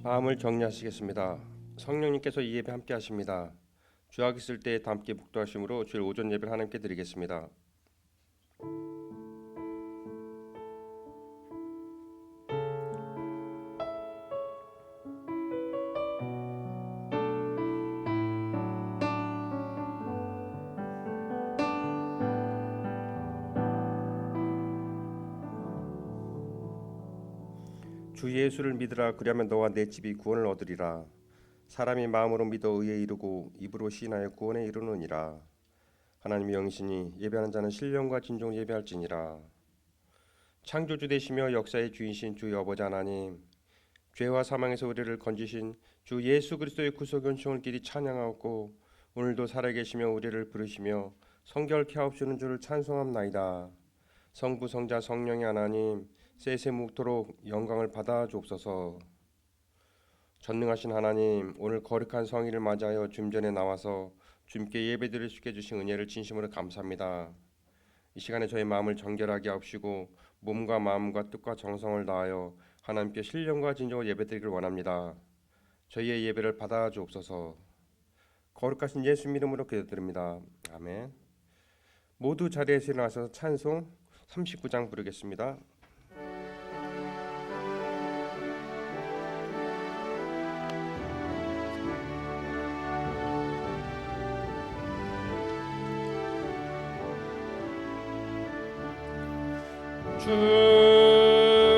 마음을 정리하시겠습니다. 성령님께서 이 예배 함께 하십니다. 주약 있을 때 다 함께 묵도하심으로 주일 오전 예배를 하나님께 드리겠습니다. 주 예수를 믿으라. 그리하면 너와 내 집이 구원을 얻으리라. 사람이 마음으로 믿어 의에 이르고 입으로 시인하여 구원에 이르느니라. 하나님의 영이시니 예배하는 자는 신령과 진정으로 예배할지니라. 창조주 되시며 역사의 주이신 주 아버지 하나님, 죄와 사망에서 우리를 건지신 주 예수 그리스도의 구속 은총을 길이 찬양하고 오늘도 살아계시며 우리를 부르시며 성결케 하옵시는 주를 찬송합나이다. 성부 성자 성령의 하나님, 세세묵토록 영광을 받아 주옵소서. 전능하신 하나님, 오늘 거룩한 성일을 맞이하여 주님 전에 나와서 주님께 예배드릴 수 있게 주신 은혜를 진심으로 감사합니다. 이 시간에 저희 마음을 정결하게 하옵시고 몸과 마음과 뜻과 정성을 다하여 하나님께 신령과 진정으로 예배드리길 원합니다. 저희의 예배를 받아 주옵소서. 거룩하신 예수 이름으로 기도드립니다. 아멘. 모두 자리에서 일어나서 찬송 39장 부르겠습니다.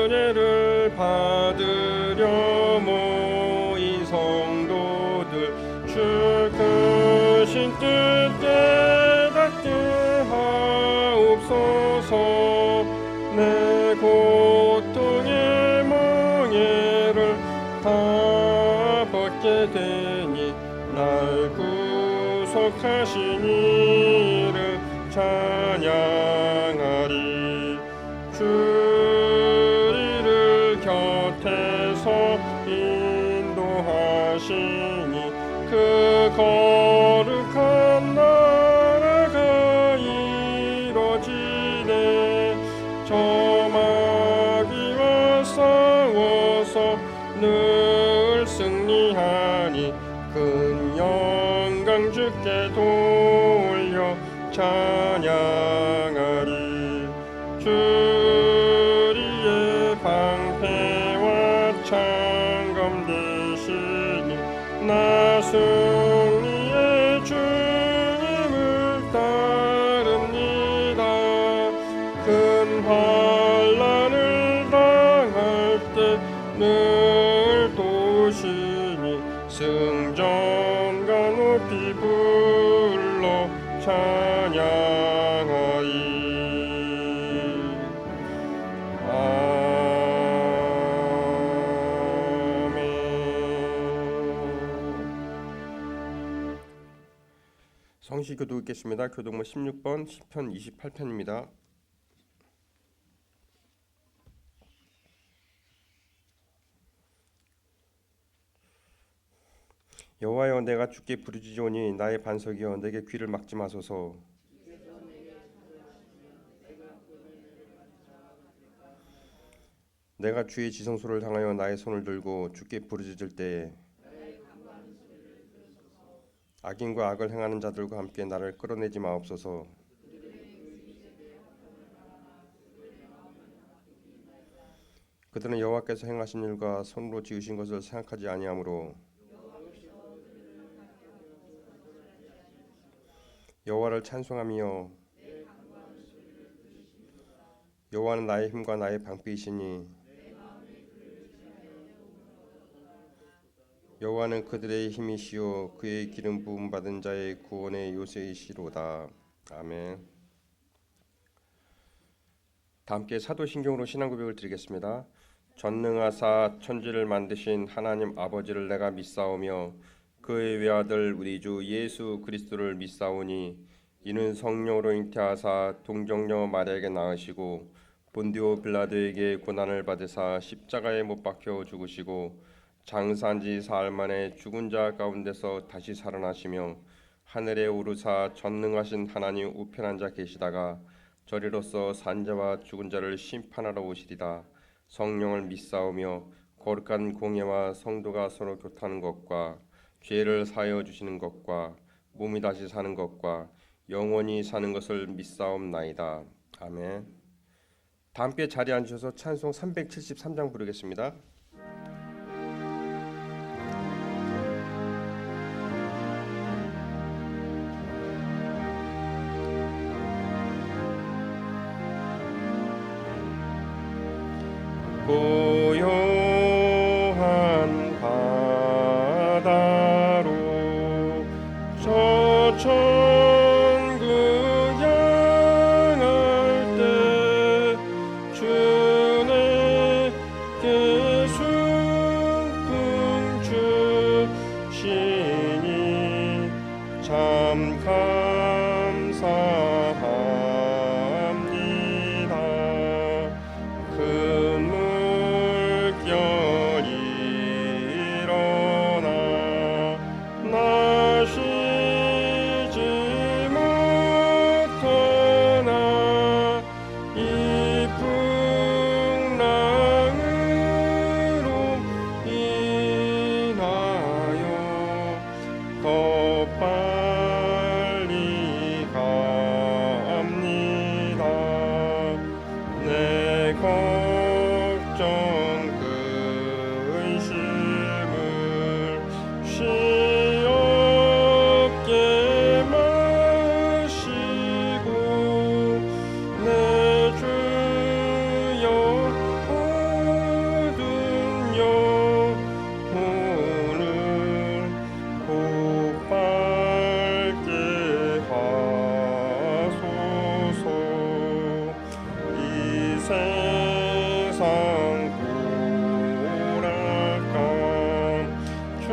주례를 받으려 모인 성도들, 주 크신 뜻 깨닫게 하옵소서. 내 고통의 멍에를 다 벗게 되니 날 구속하신 이를 찬양하리. 주리를 곁에서 인도하시니 그 거룩한 나라가 이뤄지네. 저 마귀와 싸워서 늘 승리하니 큰 영광 주께 돌려 찬양하리. 주리의 방패와 창검 되시니 나 승리의 주님을 따릅니다. 큰 환난을 당할 때 늘 도우시니 승전과 높이 불러 찬양하리. 성시교도 읽겠습니다. 교동문 16번 시편 28편입니다. 여호와여, 내가 주께 부르짖으오니 나의 반석이여 내게 귀를 막지 마소서. 내가 주의 지성소를 향하여 나의 손을 들고 주께 부르짖을 때에 악인과 악을 행하는 자들과 함께 나를 끌어내지 마옵소서. 그들은 여호와께서 행하신 일과 손으로 지으신 것을 생각하지 아니하므로 여호와를 찬송하며 여호와는 나의 힘과 나의 방패이시니 여호와는 그들의 힘이시요 그의 기름 부음 받은 자의 구원의 요새이시로다. 아멘. 다 함께 사도신경으로 신앙고백을 드리겠습니다. 전능하사 천지를 만드신 하나님 아버지를 내가 믿사오며 그의 외아들 우리 주 예수 그리스도를 믿사오니 이는 성령으로 잉태하사 동정녀 마리아에게 낳으시고 본디오 빌라도에게 고난을 받으사 십자가에 못 박혀 죽으시고 장사한 지 사흘 만에 죽은 자 가운데서 다시 살아나시며 하늘에 오르사 전능하신 하나님 우편한 자 계시다가 저리로서 산자와 죽은 자를 심판하러 오시리다. 성령을 믿사오며 거룩한 공예와 성도가 서로 교통하는 것과 죄를 사하여 주시는 것과 몸이 다시 사는 것과 영원히 사는 것을 믿사옵나이다. 아멘. 다 함께 자리에 앉으셔서 찬송 373장 부르겠습니다. 고요한 바다로 저 천국 향할 때 주님께 순풍 주시니 참 감사합니다. 그 물결이 일어나 나시지 못하나 이 풍랑으로 인하여 더 빨리 갑니다. 내 걱정 근심을 쉬없게 마시고 내 주여 모든 영혼을 복 받게 하소서. 이 세상 고락한 주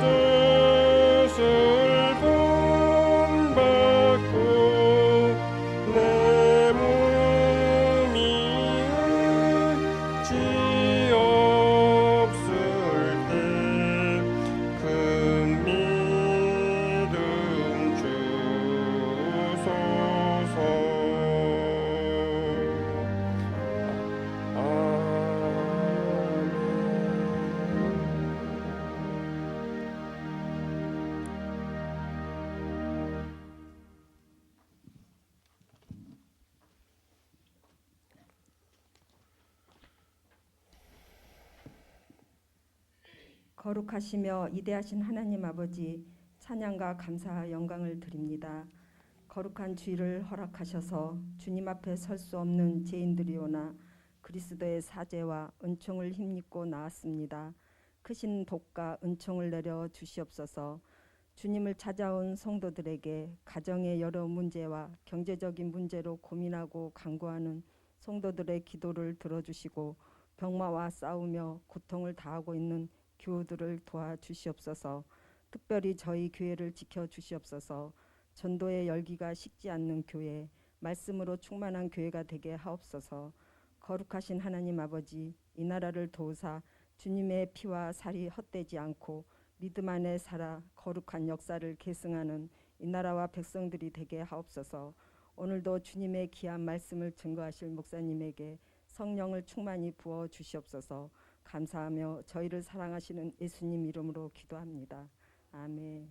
뜻을 본받고 내 몸이 의지 없을 때 큰 믿음 주소서. 거룩하시며 위대하신 하나님 아버지, 찬양과 감사 영광을 드립니다. 거룩한 주일을 허락하셔서 주님 앞에 설 수 없는 죄인들이오나 그리스도의 사죄와 은총을 힘입고 나왔습니다. 크신 복과 은총을 내려 주시옵소서. 주님을 찾아온 성도들에게 가정의 여러 문제와 경제적인 문제로 고민하고 간구하는 성도들의 기도를 들어주시고 병마와 싸우며 고통을 다하고 있는 교우들을 도와주시옵소서. 특별히 저희 교회를 지켜주시옵소서. 전도의 열기가 식지 않는 교회, 말씀으로 충만한 교회가 되게 하옵소서. 거룩하신 하나님 아버지, 이 나라를 도우사 주님의 피와 살이 헛되지 않고 믿음 안에 살아 거룩한 역사를 계승하는 이 나라와 백성들이 되게 하옵소서. 오늘도 주님의 귀한 말씀을 증거하실 목사님에게 성령을 충만히 부어 주시옵소서. 감사하며 저희를 사랑하시는 예수님 이름으로 기도합니다. 아멘.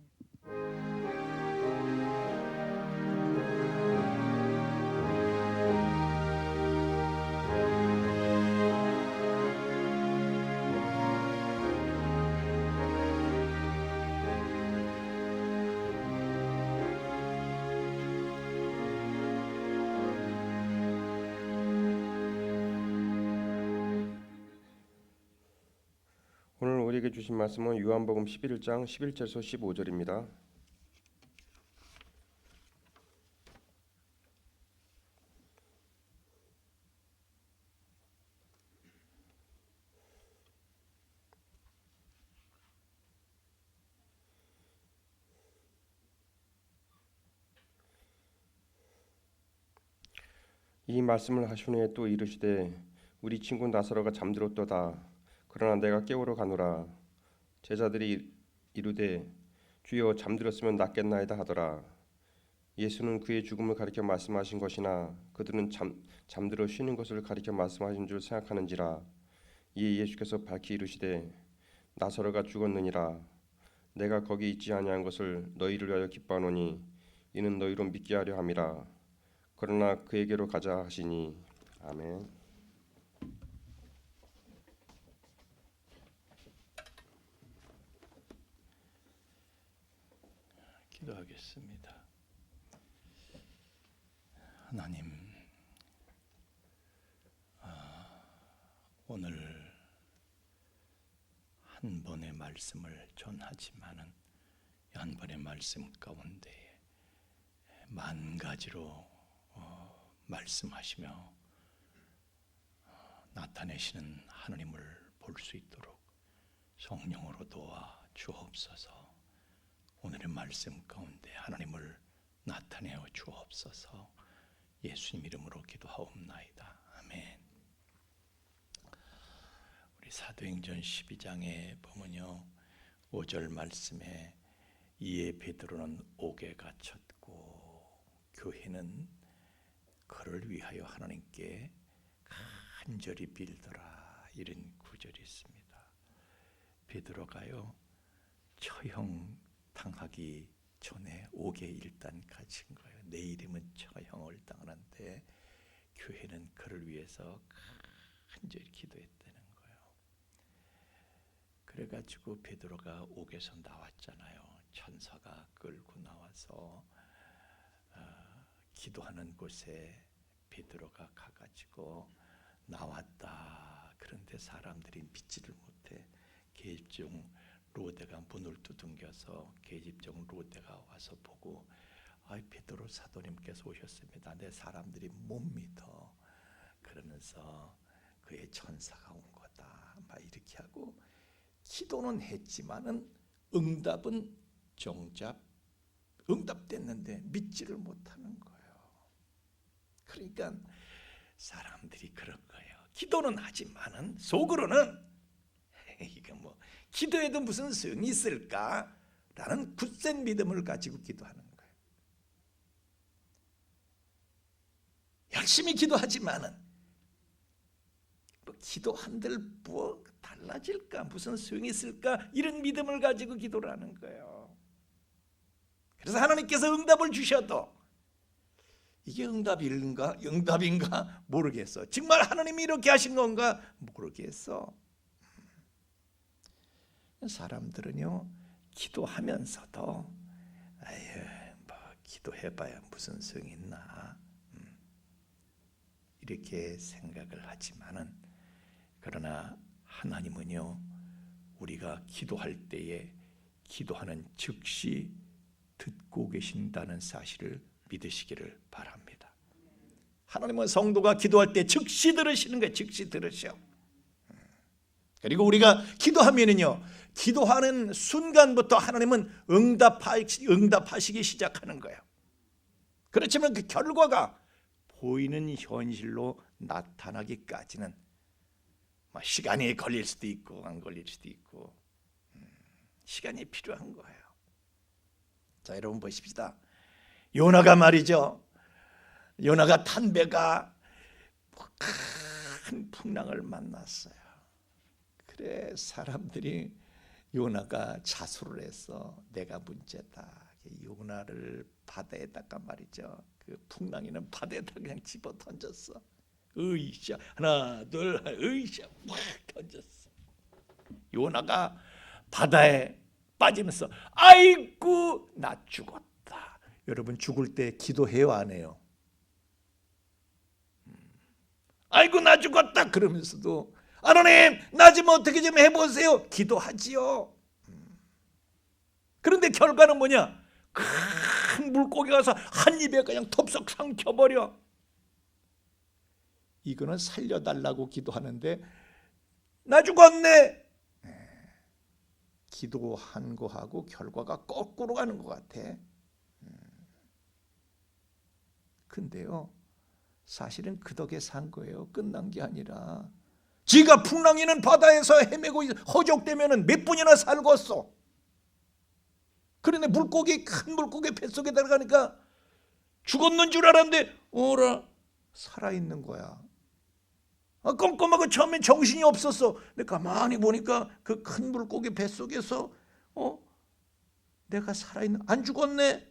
오늘 우리에게 주신 말씀은 요한복음 11장 11절에서 15절입니다. 이 말씀을 하신 후에 또 이르시되 우리 친구 나사로가 잠들었도다. 그러나 내가 깨우러 가노라. 제자들이 이르되 주여 잠들었으면 낫겠나이다 하더라. 예수는 그의 죽음을 가리켜 말씀하신 것이나 그들은 잠들어 쉬는 것을 가리켜 말씀하신 줄 생각하는지라. 이에 예수께서 밝히 이르시되 나사로가 죽었느니라. 내가 거기 있지 아니한 것을 너희를 위하여 기뻐하노니 이는 너희로 믿게 하려 함이라. 그러나 그에게로 가자 하시니. 아멘. 기도하겠습니다. 하나님, 오늘 한 번의 말씀을 전하지만은 한 번의 말씀 가운데 만 가지로 말씀하시며 나타내시는 하나님을 볼 수 있도록 성령으로 도와 주옵소서. 오늘의 말씀 가운데 하나님을 나타내어 주옵소서. 예수님 이름으로 기도하옵나이다. 아멘. 우리 사도행전 12장에 보면요, 5절 말씀에 이에 베드로는 옥에 갇혔고 교회는 그를 위하여 하나님께 간절히 빌더라, 이런 구절이 있습니다. 베드로가요, 처형 당하기 전에 옥에 일단 갇힌 거예요. 내일이면 처형을 당하는데 교회는 그를 위해서 간절히 기도했다는 거예요. 그래가지고 베드로가 옥에서 나왔잖아요. 천사가 끌고 나와서 기도하는 곳에 베드로가 가가지고 나왔다. 그런데 사람들이 믿지를 못해. 계집종 로데가 문을 두둥겨서 계집종 로데가 와서 보고, 아이, 베드로 사도님께서 오셨습니다. 내 사람들이 못 믿어. 그러면서 그의 천사가 온 거다, 막 이렇게 하고 기도는 했지만은 응답은 정작 응답됐는데 믿지를 못하는 거예요. 그러니까 사람들이 그런 거예요. 기도는 하지만은 속으로는 이거 뭐 기도해도 무슨 소용이 있을까라는 굳센 믿음을 가지고 기도하는 거예요. 열심히 기도하지만은 뭐 기도한들 뭐 달라질까, 무슨 소용이 있을까, 이런 믿음을 가지고 기도를 하는 거예요. 그래서 하나님께서 응답을 주셔도 이게 응답인가 모르겠어. 정말 하나님이 이렇게 하신 건가 모르겠어. 사람들은요, 기도하면서도 아유, 뭐 기도해봐야 무슨 소용이 있나, 이렇게 생각을 하지만은, 그러나 하나님은요, 우리가 기도할 때에 기도하는 즉시 듣고 계신다는 사실을 믿으시기를 바랍니다. 하나님은 성도가 기도할 때 즉시 들으시는 거예요. 즉시 들으셔. 그리고 우리가 기도하면은요, 기도하는 순간부터 하나님은 응답하시기 시작하는 거예요. 그렇지만 그 결과가 보이는 현실로 나타나기까지는 시간이 걸릴 수도 있고 안 걸릴 수도 있고 시간이 필요한 거예요. 자, 여러분 보십시다. 요나가 말이죠. 요나가 탄 배가 큰 풍랑을 만났어요. 그래, 사람들이 요나가 자수를 해서 내가 문제다. 요나를 바다에다가 말이죠, 그 풍랑이는 바다에다 그냥 집어 던졌어. 으이샤, 하나 둘, 으이샤, 막 던졌어. 요나가 바다에 빠지면서 아이고 나 죽었다. 여러분 죽을 때 기도해요, 안 해요? 아이고 나 죽었다 그러면서도 하나님 나 좀 어떻게 좀 해보세요, 기도하지요. 그런데 결과는 뭐냐? 큰 물고기가 가서 한 입에 그냥 톱썩 삼켜버려. 이거는 살려달라고 기도하는데 나 죽었네. 기도한 거하고 결과가 거꾸로 가는 것 같아. 근데요, 사실은 그 덕에 산 거예요. 끝난 게 아니라 지가 풍랑이는 바다에서 헤매고 허족되면 몇 분이나 살겠어. 그런데 큰 물고기 뱃속에 들어가니까 죽었는 줄 알았는데 어라, 살아있는 거야. 꼼꼼하고 처음엔 정신이 없었어. 근데 가만히 보니까 그 큰 물고기 뱃속에서 내가 살아있는, 안 죽었네.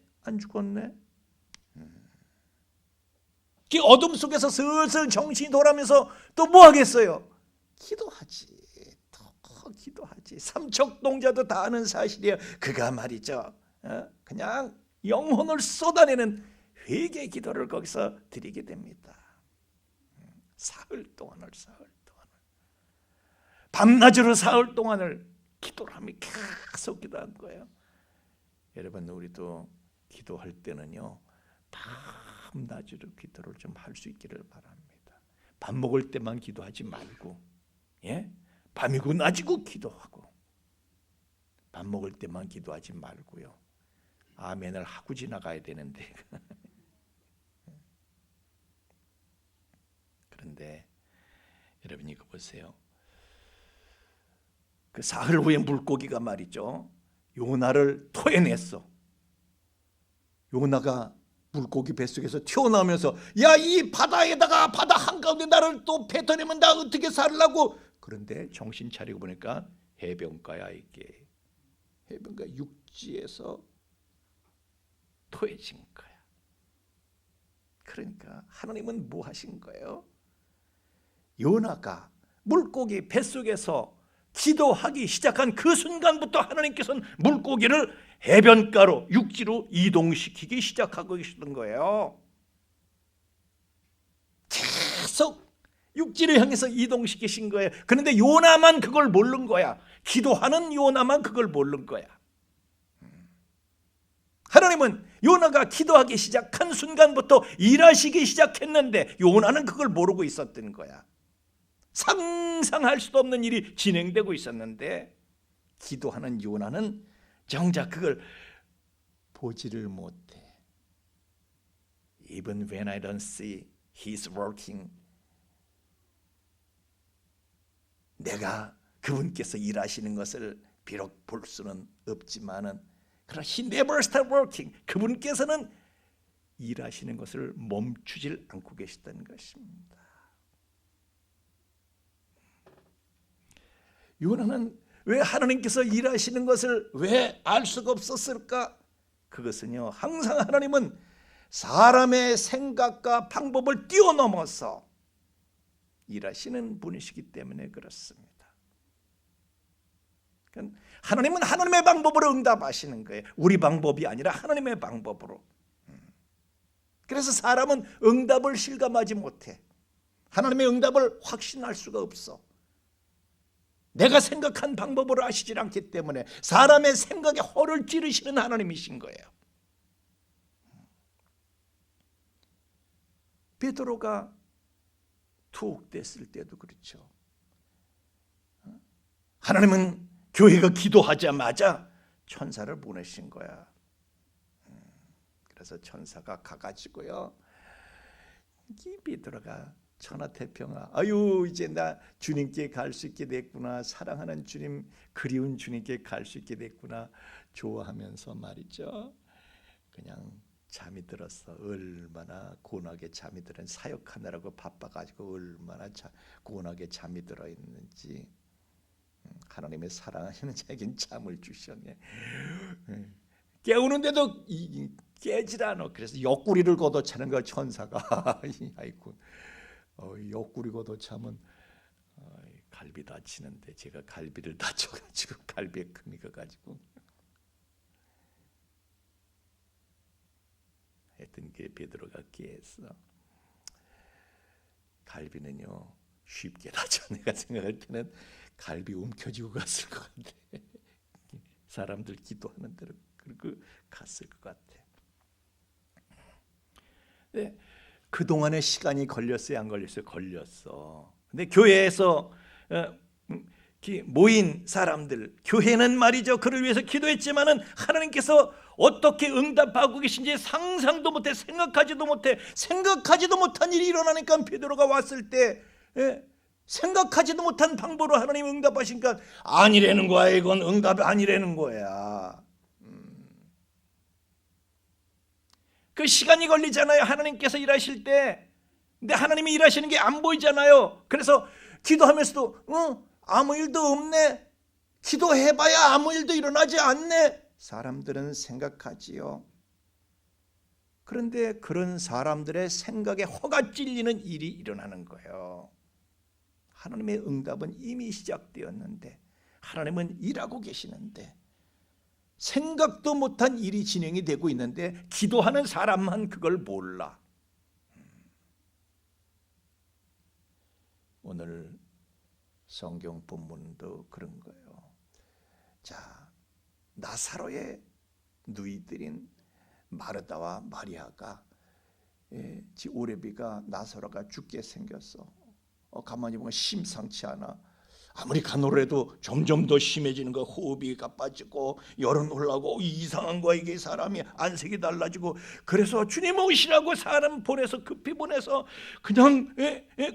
그 어둠 속에서 슬슬 정신이 돌아오면서 또 뭐 하겠어요? 기도하지. 더 기도하지. 삼척동자도 다 아는 사실이에요. 그가 말이죠, 그냥 영혼을 쏟아내는 회개 기도를 거기서 드리게 됩니다. 사흘 동안을 밤낮으로 사흘 동안을 기도를 하며 계속 기도한 거예요. 여러분, 우리도 기도할 때는요, 밤낮으로 기도를 좀 할 수 있기를 바랍니다. 밥 먹을 때만 기도하지 말고, 밤이고 낮이고 기도하고, 밥 먹을 때만 기도하지 말고요. 아멘을 하고 지나가야 되는데 그런데 여러분, 이거 보세요. 그 사흘 후에 물고기가 말이죠, 요나를 토해냈어. 요나가 물고기 뱃속에서 튀어나오면서, 야, 이 바다에다가, 바다 한가운데 나를 또 뱉어내면 나 어떻게 살라고. 그런데 정신 차리고 보니까 해변가야. 이게 해변가 육지에서 토해진 거야. 그러니까 하나님은 뭐 하신 거예요? 요나가 물고기 뱃속에서 기도하기 시작한 그 순간부터 하나님께서는 물고기를 해변가로, 육지로 이동시키기 시작하고 계시던 거예요. 계속 육지를 향해서 이동시키신 거예요. 그런데 요나만 그걸 모르는 거야. 기도하는 요나만 그걸 모르는 거야. 하나님은 요나가 기도하기 시작한 순간부터 일하시기 시작했는데 요나는 그걸 모르고 있었던 거야. 상상할 수도 없는 일이 진행되고 있었는데 기도하는 요나는 정작 그걸 보지를 못해. Even when I don't see He's working, 내가 그분께서 일하시는 것을 비록 볼 수는 없지만은, 그러나 He never stop working, 그분께서는 일하시는 것을 멈추질 않고 계시다는 것입니다. 요나는 왜 하나님께서 일하시는 것을 왜 알 수가 없었을까? 그것은요, 항상 하나님은 사람의 생각과 방법을 뛰어넘어서 일하시는 분이시기 때문에 그렇습니다. 하나님은 하나님의 방법으로 응답하시는 거예요. 우리 방법이 아니라 하나님의 방법으로. 그래서 사람은 응답을 실감하지 못해. 하나님의 응답을 확신할 수가 없어. 내가 생각한 방법으로 하시질 않기 때문에 사람의 생각에 허를 찌르시는 하나님이신 거예요. 베드로가 투옥됐을 때도 그렇죠. 하나님은 교회가 기도하자마자 천사를 보내신 거야. 그래서 천사가 가가지고요, 이 베드로가 천하태평아, 아유, 이제 나 주님께 갈 수 있게 됐구나, 사랑하는 주님, 그리운 주님께 갈 수 있게 됐구나 좋아하면서 말이죠, 그냥 잠이 들었어. 얼마나 고운하게 잠이 들은, 사역하느라고 바빠가지고 얼마나 고운하게 잠이 들어 있는지. 하나님의 사랑하시는 자에겐 잠을 주셨네. 깨우는데도 깨질 않아. 그래서 옆구리를 걷어차는 거야, 천사가. 아이고, 옆구리 걷어차면 갈비 다치는데 제가 갈비를 다쳐가지고 갈비에 금이 가가지고 했던 게 베드로가 깨했어. 갈비는요 쉽게 다쳐. 내가 생각할 때는 갈비 움켜쥐고 갔을 것 같아. 사람들 기도하는 대로 그리고 갔을 것 같아. 네, 그동안의 시간이 걸렸어요, 안 걸렸어요? 걸렸어. 근데 교회에서 모인 사람들, 교회는 말이죠, 그를 위해서 기도했지만은 하나님께서 어떻게 응답하고 계신지 상상도 못해, 생각하지도 못한 일이 일어나니까 베드로가 왔을 때 생각하지도 못한 방법으로 하나님 응답하시니까 아니라는 거야. 이건 응답이 아니라는 거야. 그 시간이 걸리잖아요. 하나님께서 일하실 때 근데 하나님이 일하시는 게 안 보이잖아요. 그래서 기도하면서도 아무 일도 없네. 기도해봐야 아무 일도 일어나지 않네. 사람들은 생각하지요. 그런데 그런 사람들의 생각에 허가 찔리는 일이 일어나는 거예요. 하나님의 응답은 이미 시작되었는데, 하나님은 일하고 계시는데, 생각도 못한 일이 진행이 되고 있는데 기도하는 사람만 그걸 몰라. 오늘 성경 본문도 그런 거예요. 자, 나사로의 누이들인 마르다와 마리아가 지 오레비가 나사로가 죽게 생겼어. 가만히 보면 심상치 않아. 아무리 간호를 해도 점점 더 심해지는 거, 호흡이 가빠지고 열은 올라고 이상한 거야. 이게 사람이 안색이 달라지고. 그래서 주님 오시라고 사람 보내서 급히 보내서 그냥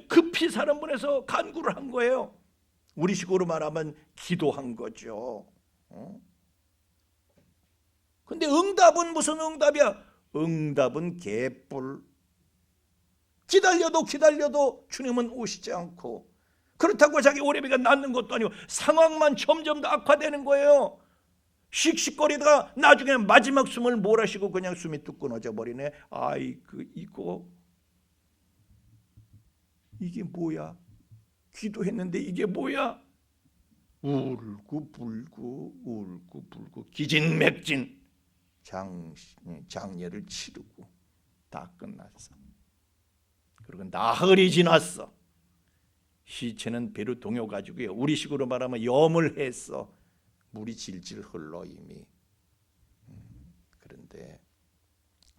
급히 사람 보내서 간구를 한 거예요. 우리식으로 말하면 기도한 거죠. 근데 응답은 무슨 응답이야? 응답은 개뿔. 기다려도 주님은 오시지 않고, 그렇다고 자기 오레비가 낫는 것도 아니고 상황만 점점 더 악화되는 거예요. 씩씩거리다가 나중에 마지막 숨을 몰아쉬고 그냥 숨이 뚝 끊어져 버리네. 이게 뭐야? 기도했는데 이게 뭐야? 울고 기진맥진 장례를 치르고 다 끝났어. 그리고 나흘이 지났어. 시체는 배로 동요가지고요, 우리식으로 말하면 염을 했어. 물이 질질 흘러 이미. 그런데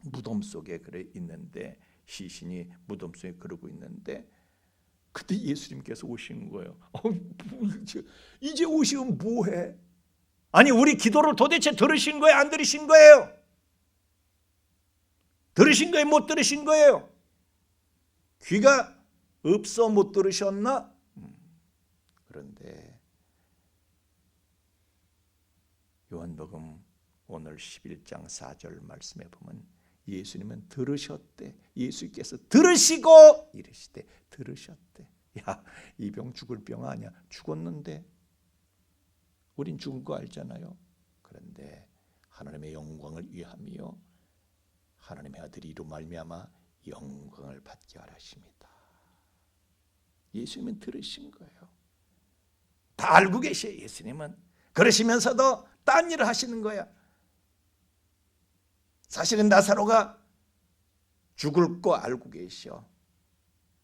무덤 속에 그래 있는데, 시신이 무덤 속에 그러고 있는데, 그때 예수님께서 오신 거예요. 이제 오시면 뭐해? 아니, 우리 기도를 도대체 들으신 거예요, 안 들으신 거예요? 들으신 거예요, 못 들으신 거예요? 귀가 없어 못 들으셨나? 그런데 요한복음 오늘 11장 4절 말씀에 보면 예수님은 들으셨대. 예수께서 들으시고 이르시되, 들으셨대. 야, 이 병 죽을 병 아니야. 죽었는데. 우린 죽은 거 알잖아요. 그런데 하나님의 영광을 위함이요, 하나님의 아들이 이로 말미암아 영광을 받게 하라십니다. 예수님은 들으신 거예요. 다 알고 계셔요, 예수님은. 그러시면서도 딴 일을 하시는 거야. 사실은 나사로가 죽을 거 알고 계셔.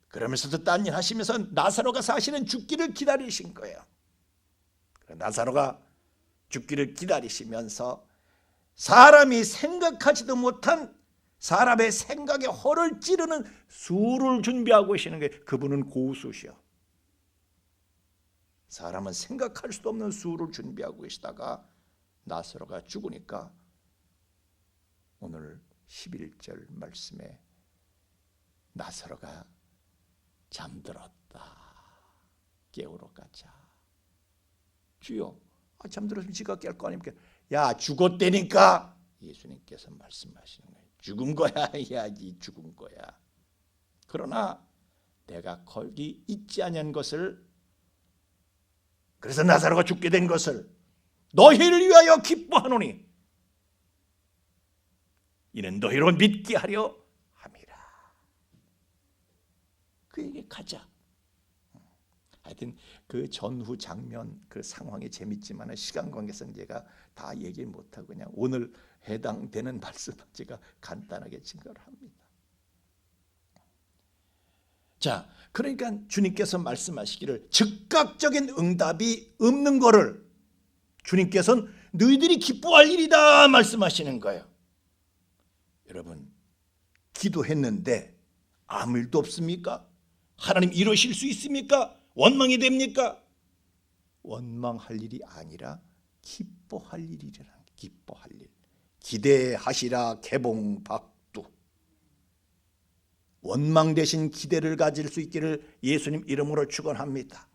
그러면서도 딴 일 하시면서 나사로가 사실은 죽기를 기다리신 거예요. 나사로가 죽기를 기다리시면서 사람이 생각하지도 못한 사람의 생각에 허를 찌르는 술을 준비하고 계시는 게, 그분은 고수셔. 사람은 생각할 수도 없는 술을 준비하고 계시다가 나사로가 죽으니까 오늘 11절 말씀에 나사로가 잠들었다. 깨우러 가자. 주여, 잠들었으면 지가 깰 거 아닙니까? 야, 죽었다니까. 예수님께서 말씀하시는 거예요. 죽은 거야. 야, 이 죽은 거야. 그러나 내가 거기 있지 아니한 것을, 그래서 나사로가 죽게 된 것을 너희를 위하여 기뻐하노니 이는 너희로 믿게 하려 함이라. 그에게 가자. 하여튼 그 전후 장면, 그 상황이 재밌지만 시간 관계상 제가 다 얘기 못하고 그냥 오늘 해당되는 말씀을 제가 간단하게 증거를 합니다. 자, 그러니까 주님께서 말씀하시기를 즉각적인 응답이 없는 거를 주님께서는 너희들이 기뻐할 일이다 말씀하시는 거예요. 여러분, 기도했는데 아무 일도 없습니까? 하나님 이러실 수 있습니까? 원망이 됩니까? 원망할 일이 아니라 기뻐할 일이라는, 기뻐할 일. 기대하시라 개봉박두. 원망 대신 기대를 가질 수 있기를 예수님 이름으로 축원합니다.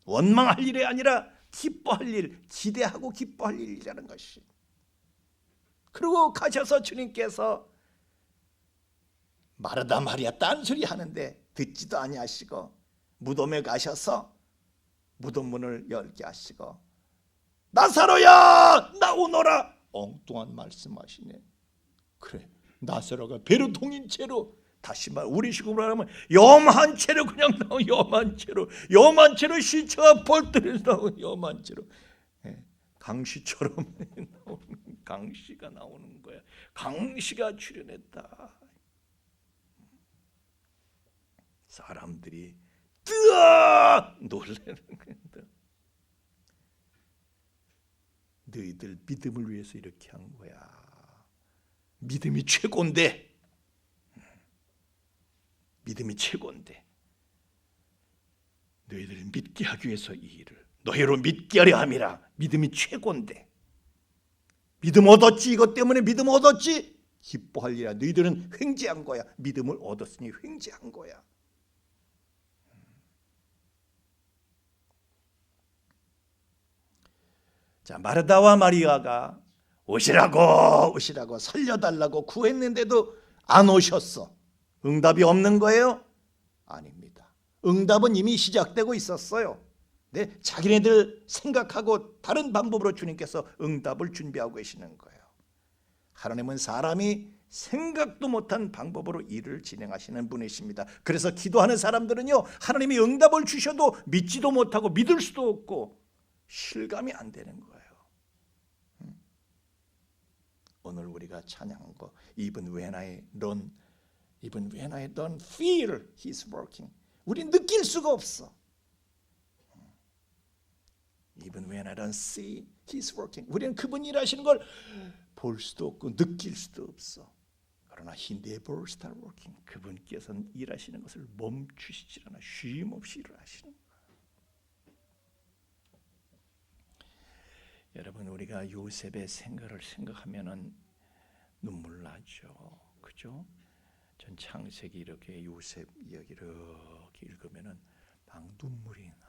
원망할 일이 아니라 기뻐할 일, 기대하고 기뻐할 일이라는 것이. 그리고 가셔서 주님께서 마르다 마리아 딴소리 하는데 듣지도 아니하시고 무덤에 가셔서 무덤 문을 열게 하시고 나사로야 나오너라. 엉뚱한 말씀하시네. 그래, 나사로가 배로 동인 채로, 다시 말 우리 식으로 하면 염한 채로 그냥 나온, 염한 채로 시체가 벌떡해서 나온 염한 채로, 강시처럼 나오는, 강시가 나오는 거야. 강시가 출연했다. 사람들이 뜨아 놀라는 거야. 너희들 믿음을 위해서 이렇게 한 거야. 믿음이 최고인데, 믿음이 최고인데 너희들을 믿게 하기 위해서 이 일을 너희로 믿게 하려 함이라. 믿음이 최고인데, 믿음 얻었지, 이것 때문에 믿음 얻었지, 기뻐하리라. 너희들은 횡재한 거야. 믿음을 얻었으니 횡재한 거야. 자, 마르다와 마리아가 오시라고 살려달라고 구했는데도 안 오셨어. 응답이 없는 거예요? 아닙니다. 응답은 이미 시작되고 있었어요. 네, 자기네들 생각하고 다른 방법으로 주님께서 응답을 준비하고 계시는 거예요. 하나님은 사람이 생각도 못한 방법으로 일을 진행하시는 분이십니다. 그래서 기도하는 사람들은요, 하나님이 응답을 주셔도 믿지도 못하고 믿을 수도 없고 실감이 안 되는 거예요. 오늘 우리가 찬양한 거, Even when I don't feel He's working. 우리 느낄 수가 없어. Even when I don't see He's working. 우리는 그분이 일하시는 걸 볼 수도 없고 느낄 수도 없어. 그러나 He never start working. 그분께서는 일하시는 것을 멈추시질 않아. 쉼 없이 일을 하시는 거예요. 여러분, 우리가 요셉의 생각을 생각하면은 눈물 나죠. 그죠? 전 창세기 이렇게 요셉 이야기 이렇게 읽으면은 막 눈물이 나.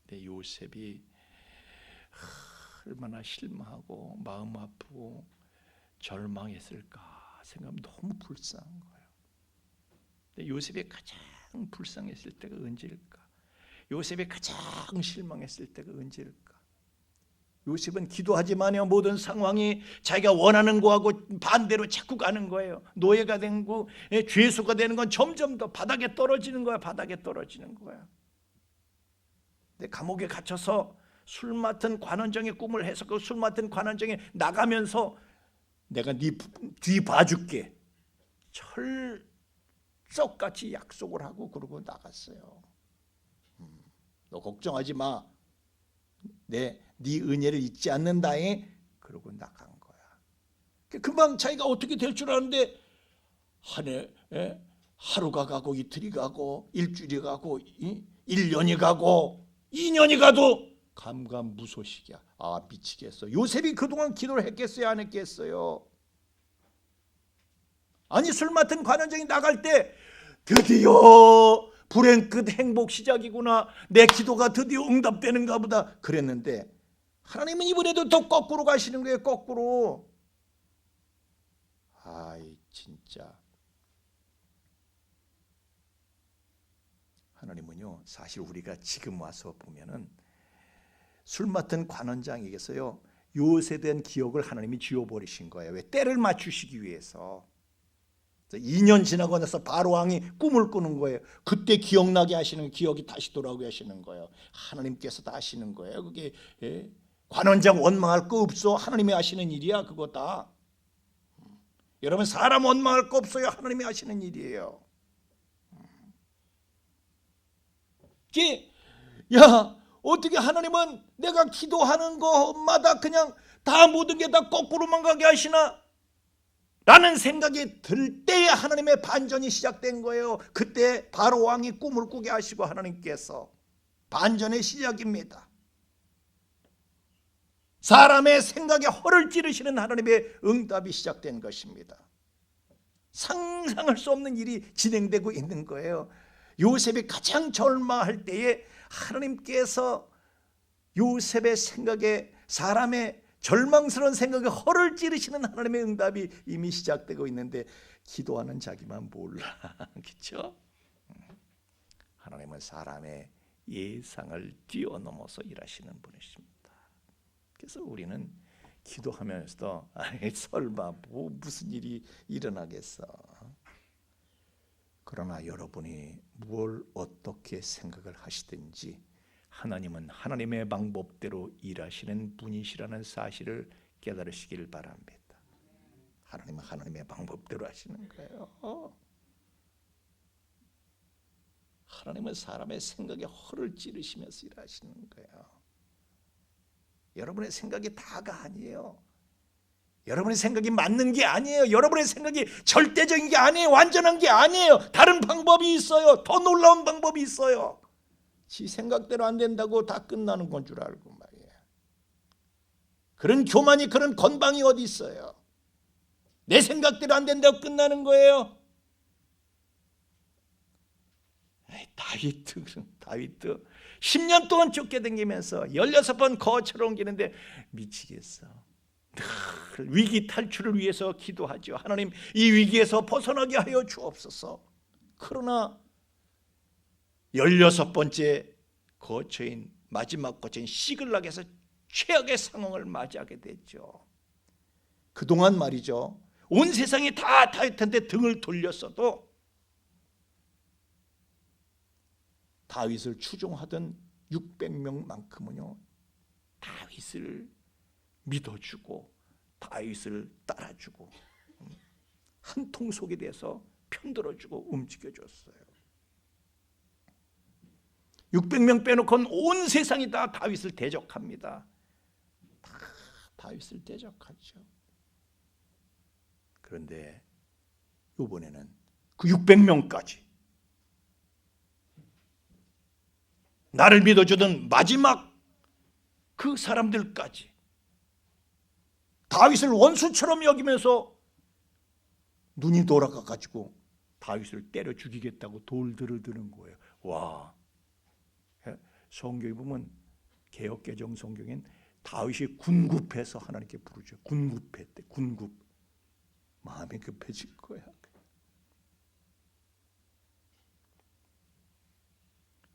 근데 요셉이 얼마나 실망하고 마음 아프고 절망했을까 생각하면 너무 불쌍한 거예요. 근데 요셉이 가장 불쌍했을 때가 언제일까? 요셉이 가장 실망했을 때가 언제일까? 요셉은 기도하지만요, 모든 상황이 자기가 원하는 거하고 반대로 자꾸 가는 거예요. 노예가 된 거, 죄수가 되는 건 점점 더 바닥에 떨어지는 거야. 근데 감옥에 gat혀서 술 맡은 관원장의 꿈을 해서 그 술 맡은 관원장이 나가면서 내가 네 뒤 봐줄게, 철석같이 약속을 하고 그러고 나갔어요. 너 걱정하지 마. 네 은혜를 잊지 않는다에 그러고 나간 거야. 금방 자기가 어떻게 될 줄 아는데 하루가 가고 이틀이 가고 일주일이 가고 1년이 가고 2년이 가도 감감무소식이야. 아, 미치겠어. 요셉이 그동안 기도를 했겠어요, 안 했겠어요? 아니, 술 맡은 관원장이 나갈 때 드디어 불행 끝 행복 시작이구나, 내 기도가 드디어 응답되는가 보다 그랬는데 하나님은 이번에도 더 거꾸로 가시는 거예요. 거꾸로. 아이, 진짜 하나님은요, 사실 우리가 지금 와서 보면은 술 맡은 관원장에게서요, 요셉에 대한 기억을 하나님이 지워버리신 거예요. 왜? 때를 맞추시기 위해서. 2년 지나고 나서 바로 왕이 꿈을 꾸는 거예요. 그때 기억나게 하시는, 기억이 다시 돌아오게 하시는 거예요. 하나님께서 다 하시는 거예요. 그게 관원장 원망할 거 없어. 하나님이 하시는 일이야, 그거 다. 여러분, 사람 원망할 거 없어요. 하나님이 하시는 일이에요. 야, 어떻게 하나님은 내가 기도하는 것마다 그냥 다 모든 게 다 거꾸로만 가게 하시나? 라는 생각이 들 때에 하나님의 반전이 시작된 거예요. 그때 바로 왕이 꿈을 꾸게 하시고 하나님께서 반전의 시작입니다. 사람의 생각에 허를 찌르시는 하나님의 응답이 시작된 것입니다. 상상할 수 없는 일이 진행되고 있는 거예요. 요셉이 가장 절망할 때에 하나님께서 요셉의 생각에, 사람의 절망스러운 생각에 허를 찌르시는 하나님의 응답이 이미 시작되고 있는데 기도하는 자기만 몰라. 그렇죠? 하나님은 사람의 예상을 뛰어넘어서 일하시는 분이십니다. 그래서 우리는 기도하면서도 설마 무슨 일이 일어나겠어. 그러나 여러분이 뭘 어떻게 생각을 하시든지 하나님은 하나님의 방법대로 일하시는 분이시라는 사실을 깨달으시길 바랍니다. 하나님은 하나님의 방법대로 하시는 거예요. 하나님은 사람의 생각에 허를 찌르시면서 일하시는 거예요. 여러분의 생각이 다가 아니에요. 여러분의 생각이 맞는 게 아니에요. 여러분의 생각이 절대적인 게 아니에요. 완전한 게 아니에요. 다른 방법이 있어요. 더 놀라운 방법이 있어요. 지 생각대로 안 된다고 다 끝나는 건 줄 알고 말이에요. 그런 교만이, 그런 건방이 어디 있어요. 내 생각대로 안 된다고 끝나는 거예요. 다윗도 10년 동안 쫓겨다니면서 16번 거처로 옮기는데 미치겠어. 늘 위기 탈출을 위해서 기도하죠. 하나님, 이 위기에서 벗어나게 하여 주옵소서. 그러나 16번째 거처인 마지막 거처인 시글락에서 최악의 상황을 맞이하게 됐죠. 그동안 말이죠, 온 세상이 다 다윗한테 등을 돌렸어도 다윗을 추종하던 600명만큼은요 다윗을 믿어주고 다윗을 따라주고 한 통속에 대해서 편들어주고 움직여줬어요. 600명 빼놓고는 온 세상이 다 다윗을 대적합니다. 다 다윗을 대적하죠. 그런데 이번에는 그 600명까지 나를 믿어주던 마지막 그 사람들까지 다윗을 원수처럼 여기면서 눈이 돌아가가지고 다윗을 때려 죽이겠다고 돌들을 드는 거예요. 와, 성경에 보면 개역개정 성경엔 다윗이 군급해서 하나님께 부르죠. 군급했대. 군급. 마음이 급해질 거야.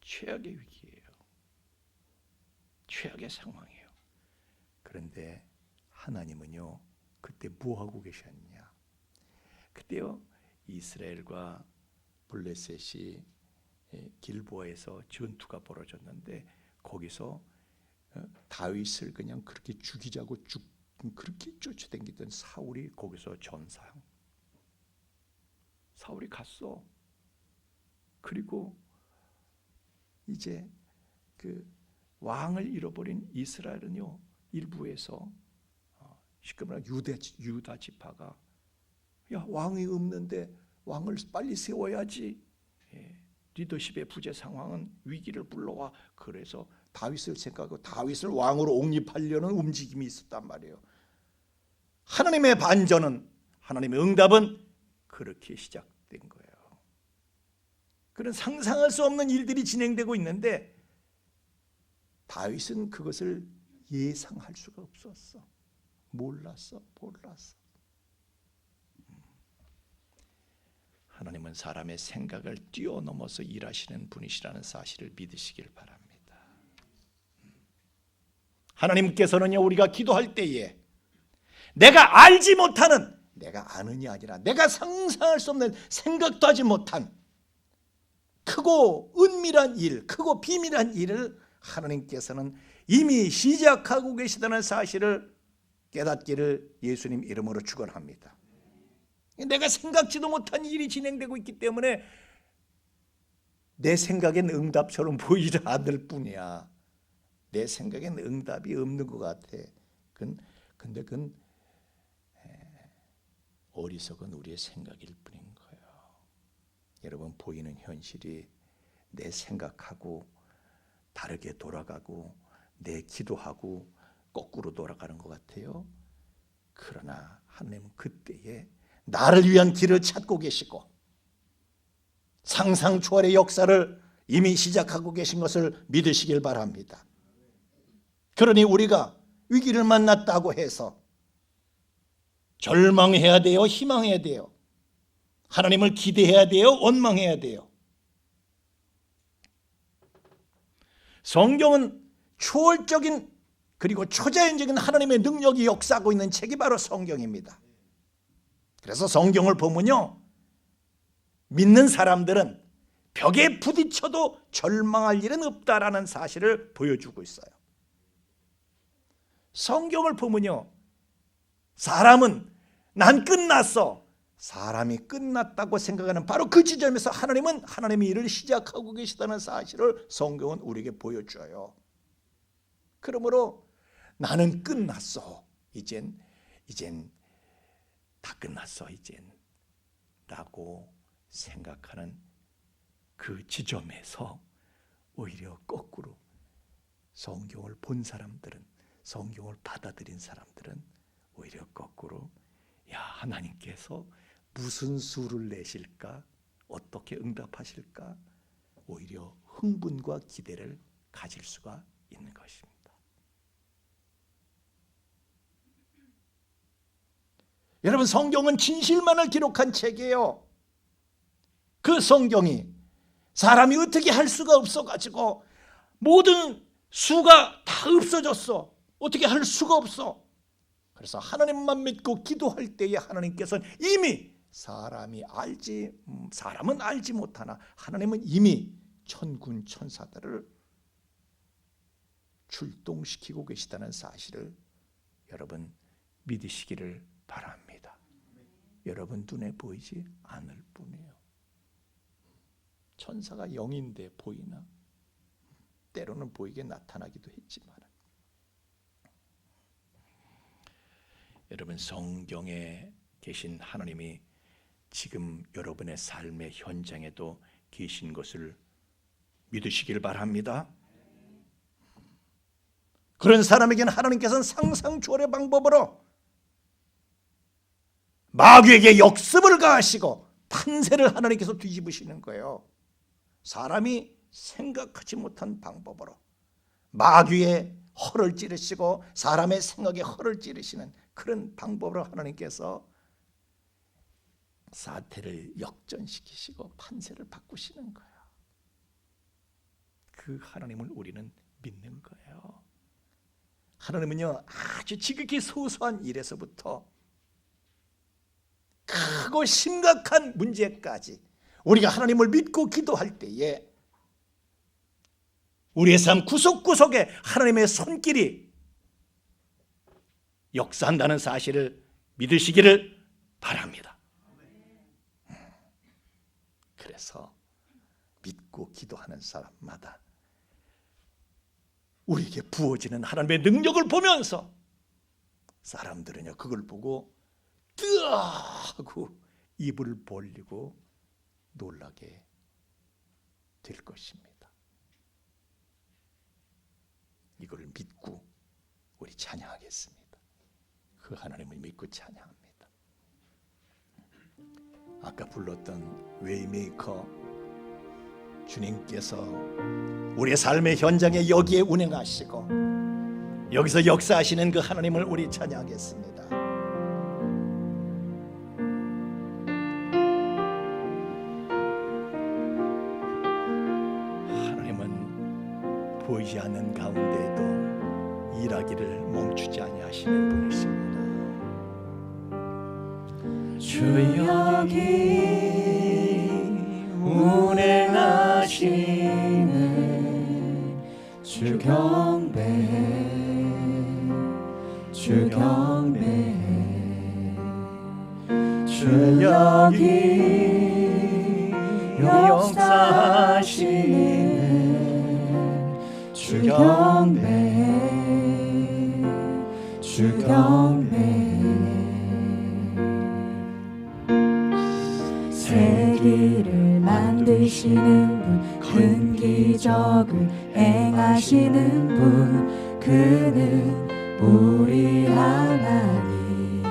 최악의 위기예요. 최악의 상황이에요. 그런데 하나님은요 그때 뭐 하고 계셨냐? 그때요 이스라엘과 블레셋이 길보아에서 전투가 벌어졌는데 거기서 다윗을 그냥 그렇게 죽이자고 그렇게 쫓아다니던 사울이 거기서 전사형. 사울이 갔어. 그리고 이제 그 왕을 잃어버린 이스라엘은요 일부에서 쉽게 말하면 유다 지파가 야 왕이 없는데 왕을 빨리 세워야지. 리더십의 부재 상황은 위기를 불러와. 그래서 다윗을 생각하고 다윗을 왕으로 옹립하려는 움직임이 있었단 말이에요. 하나님의 반전은, 하나님의 응답은 그렇게 시작된 거예요. 그런 상상할 수 없는 일들이 진행되고 있는데 다윗은 그것을 예상할 수가 없었어. 몰랐어. 하나님은 사람의 생각을 뛰어넘어서 일하시는 분이시라는 사실을 믿으시길 바랍니다. 하나님께서는요 우리가 기도할 때에 내가 알지 못하는, 내가 아는이 아니라 내가 상상할 수 없는, 생각도 하지 못한 크고 은밀한 일, 크고 비밀한 일을 하나님께서는 이미 시작하고 계시다는 사실을 깨닫기를 예수님 이름으로 축원합니다. 내가 생각지도 못한 일이 진행되고 있기 때문에 내 생각엔 응답처럼 보이지 않을 뿐이야. 내 생각엔 응답이 없는 것 같아. 근데 그건 어리석은 우리의 생각일 뿐인 거예요. 여러분, 보이는 현실이 내 생각하고 다르게 돌아가고 내 기도하고 거꾸로 돌아가는 것 같아요. 그러나 하나님은 그때에 나를 위한 길을 찾고 계시고 상상 초월의 역사를 이미 시작하고 계신 것을 믿으시길 바랍니다. 그러니 우리가 위기를 만났다고 해서 절망해야 돼요? 희망해야 돼요? 하나님을 기대해야 돼요? 원망해야 돼요? 성경은 초월적인 그리고 초자연적인 하나님의 능력이 역사하고 있는 책이 바로 성경입니다. 그래서 성경을 보면요, 믿는 사람들은 벽에 부딪혀도 절망할 일은 없다라는 사실을 보여주고 있어요. 성경을 보면요, 사람은 난 끝났어, 사람이 끝났다고 생각하는 바로 그 지점에서 하나님은 하나님의 일을 시작하고 계시다는 사실을 성경은 우리에게 보여줘요. 그러므로 나는 끝났어, 이젠 다 끝났어, 이젠 라고 생각하는 그 지점에서 오히려 거꾸로 성경을 본 사람들은, 성경을 받아들인 사람들은 오히려 거꾸로, 야, 하나님께서 무슨 수를 내실까, 어떻게 응답하실까, 오히려 흥분과 기대를 가질 수가 있는 것입니다. 여러분, 성경은 진실만을 기록한 책이에요. 그 성경이 사람이 어떻게 할 수가 없어가지고 모든 수가 다 없어졌어. 어떻게 할 수가 없어. 그래서 하나님만 믿고 기도할 때에 하나님께서는 이미 사람은 알지 못하나 하나님은 이미 천군 천사들을 출동시키고 계시다는 사실을 여러분 믿으시기를 바랍니다. 여러분 눈에 보이지 않을 뿐이에요. 천사가 0인데 보이나? 때로는 보이게 나타나기도 했지만, 여러분 성경에 계신 하나님이 지금 여러분의 삶의 현장에도 계신 것을 믿으시길 바랍니다. 그런 사람에게는 하나님께서는 상상초월의 방법으로 마귀에게 역습을 가하시고 판세를 하나님께서 뒤집으시는 거예요. 사람이 생각하지 못한 방법으로 마귀의 허를 찌르시고 사람의 생각에 허를 찌르시는 그런 방법으로 하나님께서 사태를 역전시키시고 판세를 바꾸시는 거예요. 그 하나님을 우리는 믿는 거예요. 하나님은요, 아주 지극히 소소한 일에서부터 크고 심각한 문제까지 우리가 하나님을 믿고 기도할 때에 우리의 삶 구석구석에 하나님의 손길이 역사한다는 사실을 믿으시기를 바랍니다. 그래서 믿고 기도하는 사람마다 우리에게 부어지는 하나님의 능력을 보면서 사람들은요, 그걸 보고 뜨아 하고 입을 벌리고 놀라게 될 것입니다. 이걸 믿고 우리 찬양하겠습니다. 그 하나님을 믿고 찬양합니다. 아까 불렀던 웨이메이커, 주님께서 우리의 삶의 현장에 여기에 운행하시고 여기서 역사하시는 그 하나님을 우리 찬양하겠습니다. 하나님은 보이지 않는 가운데에도 일하기를 멈추지 아니하시는 분이십니다. 주 여기 운행하시는 주 경배해, 주 경배해. 주 여기 역사하시는 주 경배해, 주 경배해. 새 길을 만드시는 분, 큰 기적을 행하시는 분, 그는 우리 하나님.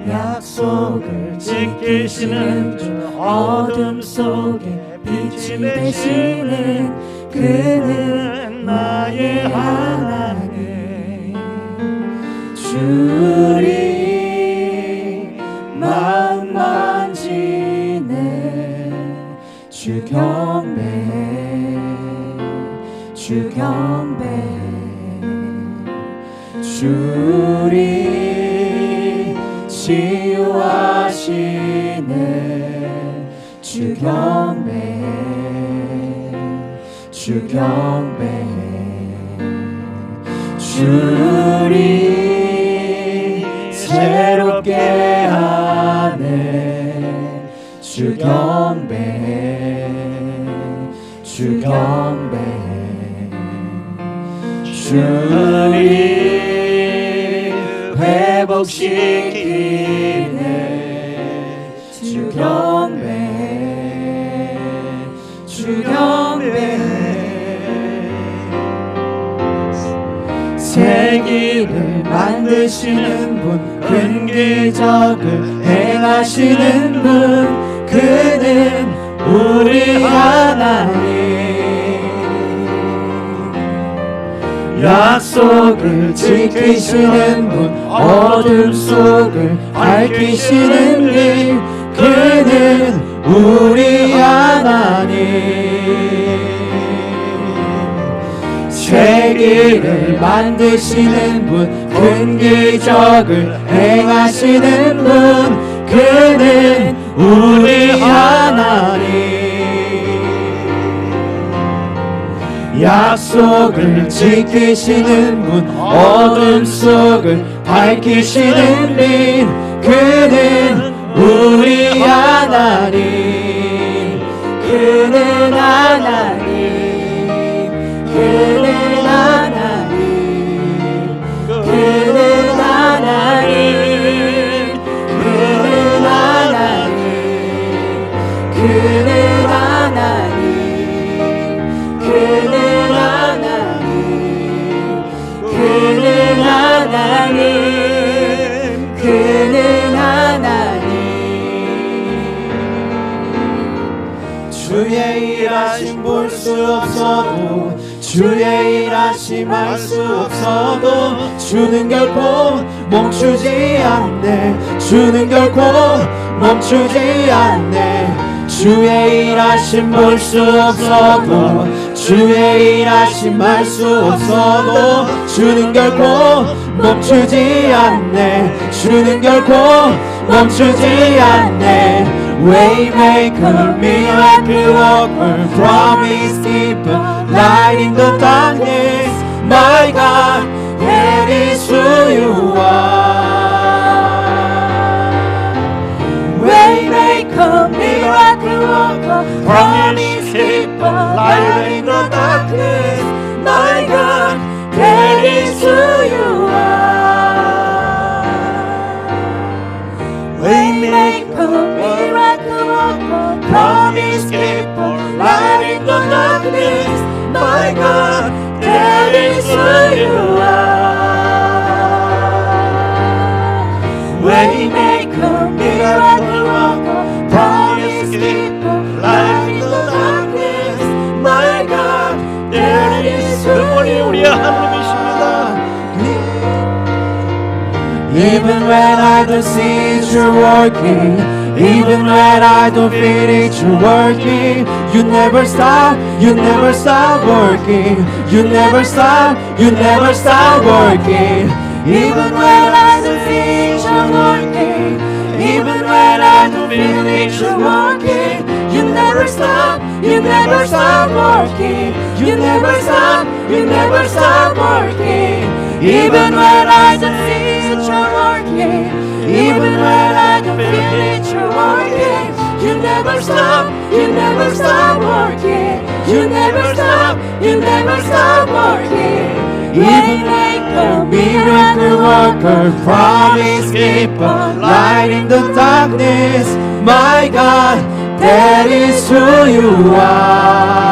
약속을 지키시는 주, 어둠 속에 빛이 되시는 그는 나의 하나님. 주리 마음 만지네. 주 경배해, 주 경배해. 주리 치유하시네. 주 경배해, 주 경배해. 주리 새롭게 하네. 주 경배해, 주 경배해. 주리 회복시키네. 주 경배해, 주 경배해. 세기를 만드시는 분, 큰 기적을 행하시는 분, 그는 우리 하나님. 약속을 지키시는 분, 어둠 속을 밝히시는 길, 그는 우리 하나님. 세기를 만드시는 분, 큰 기적을 행하시는 분, 그는 우리 하나님. 약속을 지키시는 분, 어둠 속을 밝히시는 분, 그는 우리 하나님. 그는 하나님, 그는 하나님, 그는 하나님, 그는 하나님, 그는 하나님, 그는 그는 하나님, 그는 하나님. 주의 일하심 볼 수 없어도, 주의 일하심 알 수 없어도, 주는 결코 멈추지 않네. 주는 결코 멈추지 않네. 주의 일하심 볼 수 없어도, 주의 일하심 알 수 없어도, 주는 결코 멈추지 않네. 주는 결코 멈추지 않네. Waymaker, miracle worker, promise keeper, light in the darkness. My God, that is who you are. Waymaker, miracle worker, promise keeper, light in the darkness. My God, that is who you are. Waymaker, miracle worker, promise keeper, light in the darkness. My God, that is who you are. Waymaker, miracle worker, promise keeper, light in the darkness. My God, that is who 우리의 하나님이십니다. Even when I don't see it, you're working. Even when I don't feel it, you're working. You never stop, you never stop working. You never stop, you never stop working. Even when I don't feel it, you're working. Even when I don't feel it, you're working. You never stop, you never stop working. You never stop, you never stop working. Even when I don't feel it, you're working. Even when I don't feel it, you're working. You never stop, you never stop working. You never stop, you never stop working. Waymaker, miracle worker, promise keeper, light in the darkness. My God, that is who you are.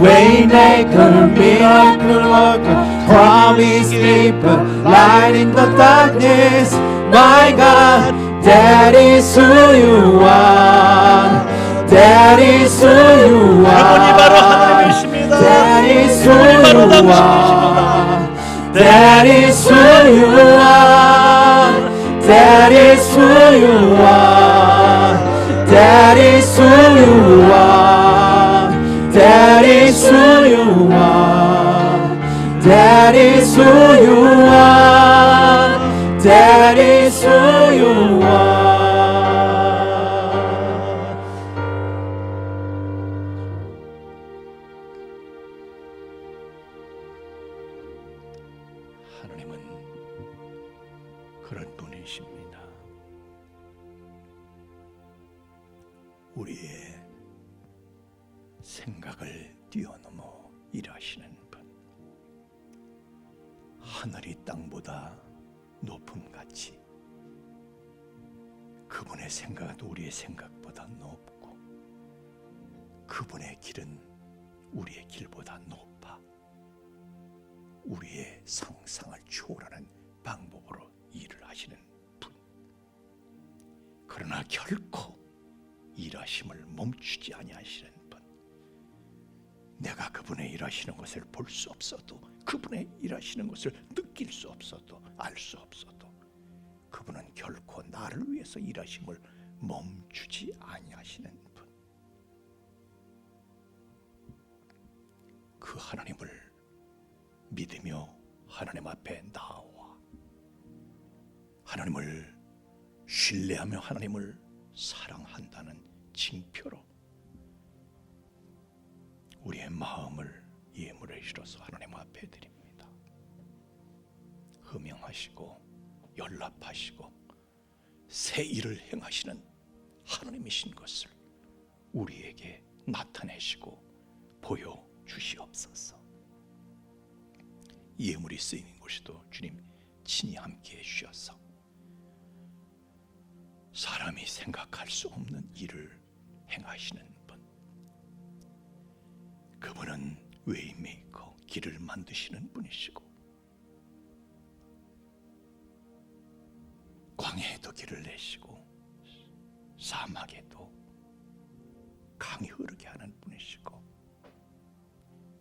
Waymaker, miracle worker, promise keeper, light in the darkness. My God, that is who you are. That is who you 바로 당신이시로다. That is who you are. That is who you are. That is who you are. That is who you are. That is who you are. That is who you are. 하나님은 그런 분이십니다. 우리의 생각을 뛰어넘어 일하시는 분. 하늘이 땅보다 높음같이 그분의 생각은 우리의 생각보다 높고 그분의 길은 우리의 길보다 높아 우리의 상상을 초월하는 방법으로 일을 하시는 분. 그러나 결코 일하심을 멈추지 아니하시는 분. 내가 그분의 일하시는 것을 볼 수 없어도, 그분의 일하시는 것을 느낄 수 없어도, 알 수 없어도 그분은 결코 나를 위해서 일하심을 멈추지 아니하시는 분. 그 하나님을 믿으며 하나님 앞에 나와 하나님을 신뢰하며 하나님을 사랑한다는 징표로 우리의 마음을 예물에 실어서 하나님 앞에 드립니다. 흠양하시고 연락하시고 새 일을 행하시는 하나님이신 것을 우리에게 나타내시고 보여주시옵소서. 예물이 쓰이는 곳에도 주님 친히 함께해 주셔서 사람이 생각할 수 없는 일을 행하시는 분, 그분은 웨이메이커, 길을 만드시는 분이시고 광야에도 길을 내시고 사막에도 강이 흐르게 하는 분이시고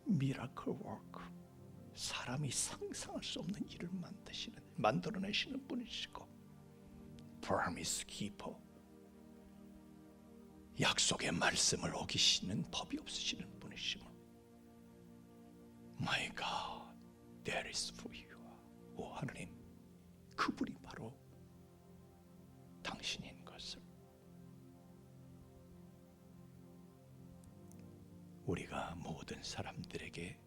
미라클 워크, 사람이 상상할 수 없는 일을 만들어내시는 분이시고 프로미스 키퍼, 약속의 말씀을 어기시는 법이 없으시는 분이시고 My God, that is for you. 오 하나님, 그분이 바로 당신인 것을 우리가 모든 사람들에게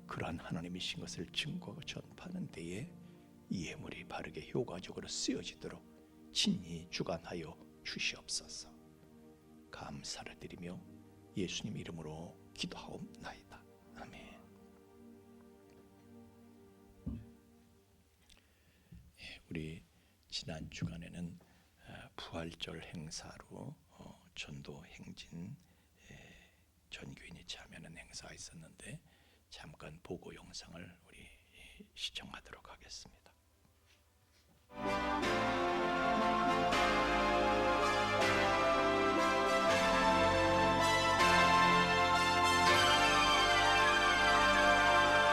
그러한 하나님이신 것을 증거하고 전파하는 데에 이 예물이 바르게 효과적으로 쓰여지도록 친히 주관하여 주시옵소서. 감사를 드리며 예수님 이름으로 기도하옵나이다. 아멘. 우리 지난 주간에는 부활절 행사로 전도 행진 전교인이 참여하는 행사가 있었는데 잠깐 보고 영상을 우리 시청하도록 하겠습니다.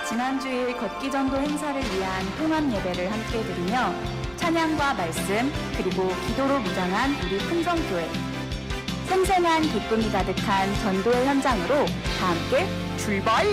지난 주일 걷기 전도 행사를 위한 통합 예배를 함께 드리며 찬양과 말씀 그리고 기도로 무장한 우리 풍성교회, 생생한 기쁨이 가득한 전도의 현장으로 다 함께 출발!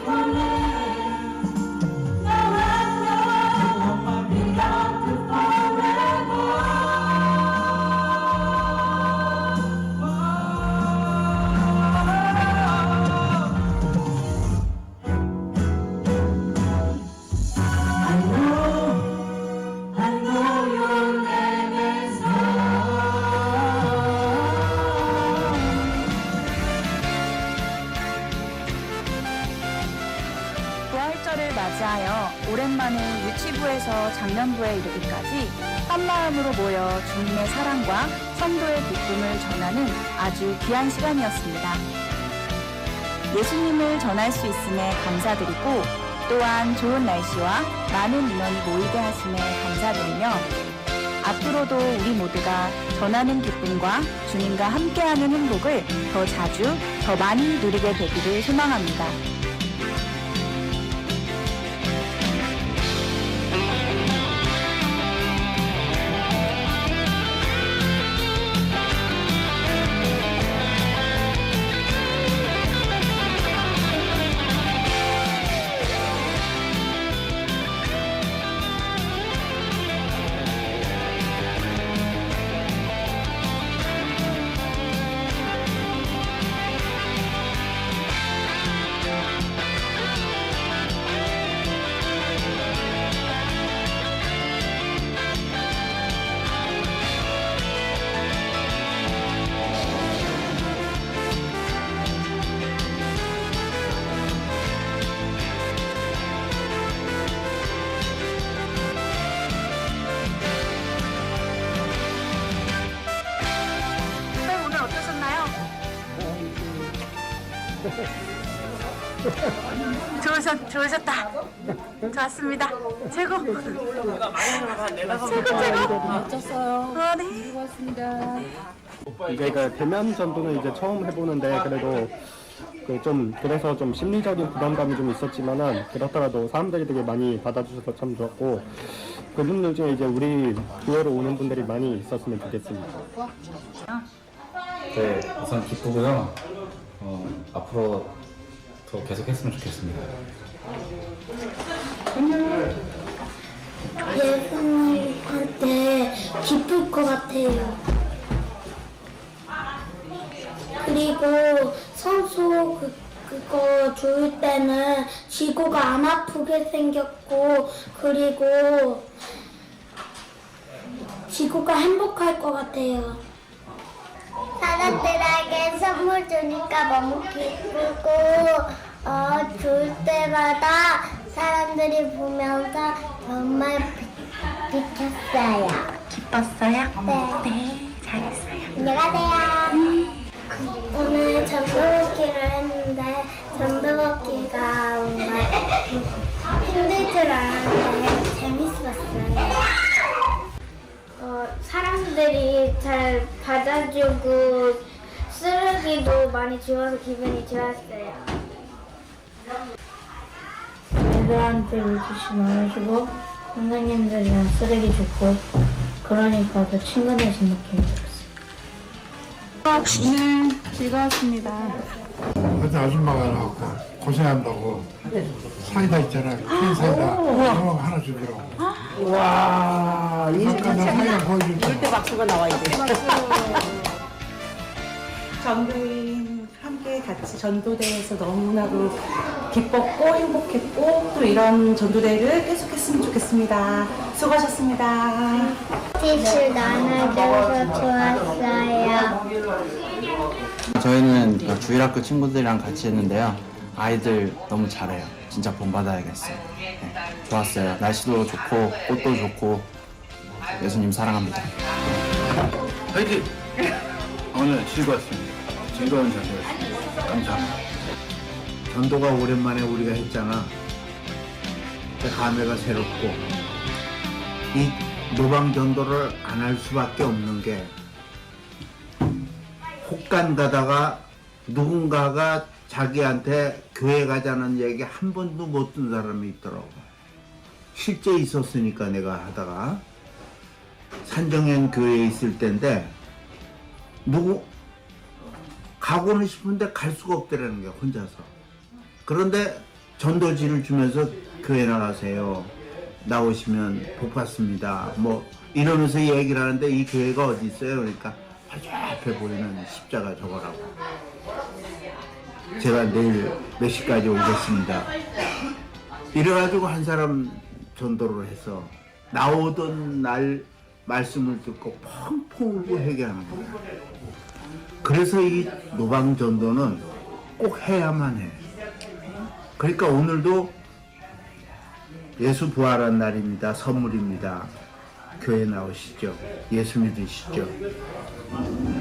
Faithfulness. 맞이하여 오랜만에 유치부에서 장년부에 이르기까지 한마음으로 모여 주님의 사랑과 성도의 기쁨을 전하는 아주 귀한 시간이었습니다. 예수님을 전할 수 있음에 감사드리고 또한 좋은 날씨와 많은 인원이 모이게 하심에 감사드리며 앞으로도 우리 모두가 전하는 기쁨과 주님과 함께하는 행복을 더 자주, 더 많이 누리게 되기를 소망합니다. 오늘 어떠셨나요? 좋으셨다. 좋았습니다. 최고. 최고. 멋졌어요. 네. 수고하셨습니다. 이게 그 대면 전도는 이제 처음 해보는데 그래도 그래서 좀 심리적인 부담감이 좀 있었지만은 그렇더라도 사람들이 되게 많이 받아주셔서 참 좋았고 그분들 중에 이제 우리 교회로 오는 분들이 많이 있었으면 좋겠습니다. 네, 우선 기쁘고요. 앞으로 더 계속했으면 좋겠습니다. 예수님한테 기쁠 것 같아요. 그리고 성소 그거 줄 때는 지구가 안 아프게 생겼고 그리고 지구가 행복할 것 같아요. 사람들에게 선물 주니까 너무 기쁘고 줄 때마다 사람들이 보면서 정말 빛났어요. 기뻤어요? 네. 잘했어요. 안녕하세요. 오늘 전도복기를 했는데 전도복기가 정말 힘들 줄 알았는데 재밌었어요. 사람들이 잘 받아주고 쓰레기도 많이 주워서 기분이 좋았어요. 애들한테 물티슈 나눠주고 선생님들이랑 쓰레기 줍고 그러니까 더 친근해진 느낌이 들었어요. 즐거웠습니다. 어떤 아줌마가 나왔고 고생한다고 사이다 있잖아요. 큰 사이다 그거 하나 주더라고. 와, 아까 나 사이다 보여줄게. 이럴 때 박수가 나와야 돼. 전도인 함께 같이 전도대에서 너무나도 기뻤고 행복했고 또 이런 전도대를 계속했으면 좋겠습니다. 수고하셨습니다. 티슈 나눠줘서 좋았어요. 저희는 주일학교 친구들이랑 같이 했는데요. 아이들 너무 잘해요. 진짜 본받아야겠어요. 네, 좋았어요. 날씨도 좋고 꽃도 좋고 예수님 사랑합니다. 화이팅! 오늘 즐거웠습니다. 즐거운 전도였습니다. 감사합니다. 전도가 오랜만에 우리가 했잖아. 감회가 새롭고 이 노방 전도를 안 할 수밖에 없는 게 혹간 가다가 누군가가 자기한테 교회 가자는 얘기 한 번도 못 듣는 사람이 있더라고. 실제 있었으니까 내가 하다가 산정현 교회에 있을 때인데 가고는 싶은데 갈 수가 없더라는 게 혼자서. 그런데 전도지를 주면서 교회 나가세요. 나오시면 복 받습니다. 뭐 이러면서 얘기를 하는데 이 교회가 어디 있어요? 그러니까 아주 앞에 보이는 십자가 저거라고. 제가 내일 몇 시까지 오겠습니다. 이래가지고 한 사람 전도를 해서 나오던 날 말씀을 듣고 펑펑 울고 회개하는 거야. 그래서 이 노방 전도는 꼭 해야만 해. 그러니까 오늘도 예수 부활한 날입니다. 선물입니다. 교회 나오시죠. 예수 믿으시죠.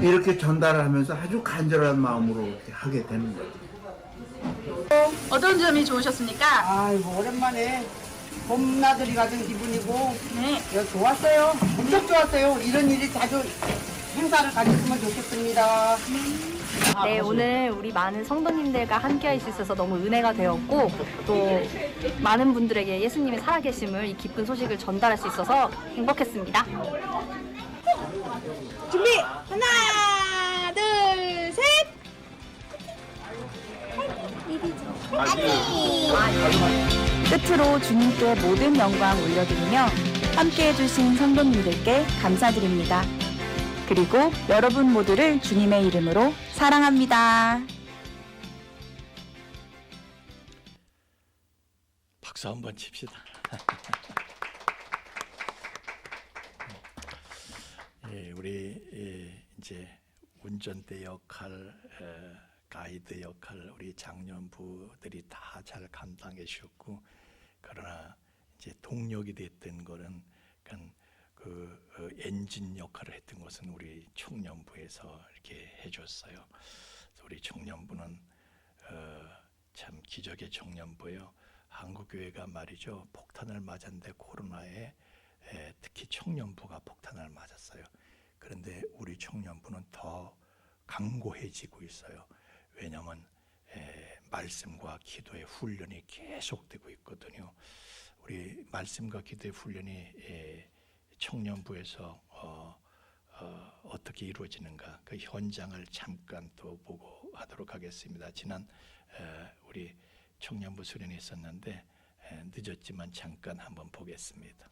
이렇게 전달을 하면서 아주 간절한 마음으로 이렇게 하게 되는 거죠. 어떤 점이 좋으셨습니까? 아이고 오랜만에 봄나들이 가는 기분이고 좋았어요. 무척 좋았어요. 이런 일이 자주 행사를 가졌으면 좋겠습니다. 네, 오늘 우리 많은 성도님들과 함께 할 수 있어서 너무 은혜가 되었고 또 많은 분들에게 예수님의 살아계심을 이 기쁜 소식을 전달할 수 있어서 행복했습니다. 준비 하나 둘 셋. 끝으로 주님께 모든 영광 올려드리며 함께 해주신 성도님들께 감사드립니다. 그리고 여러분 모두를 주님의 이름으로 사랑합니다. 박수 한번 칩시다. 예, 우리 이제 운전대 역할, 가이드 역할 우리 장년부들이 다 잘 감당해 주셨고, 그러나 이제 동력이 됐던 거는 그 엔진 역할을 했던 것은 우리 청년부에서 이렇게 해줬어요. 그래서 우리 청년부는 참 기적의 청년부예요. 한국 교회가 말이죠, 폭탄을 맞았는데 코로나에 특히 청년부가 폭탄을 맞았어요. 그런데 우리 청년부는 더 강고해지고 있어요. 왜냐하면 말씀과 기도의 훈련이 계속되고 있거든요. 우리 말씀과 기도의 훈련이 청년부에서 어떻게 이루어지는가 그 현장을 잠깐 또 보고 하도록 하겠습니다. 지난 우리 청년부 수련이 있었는데 늦었지만 잠깐 한번 보겠습니다.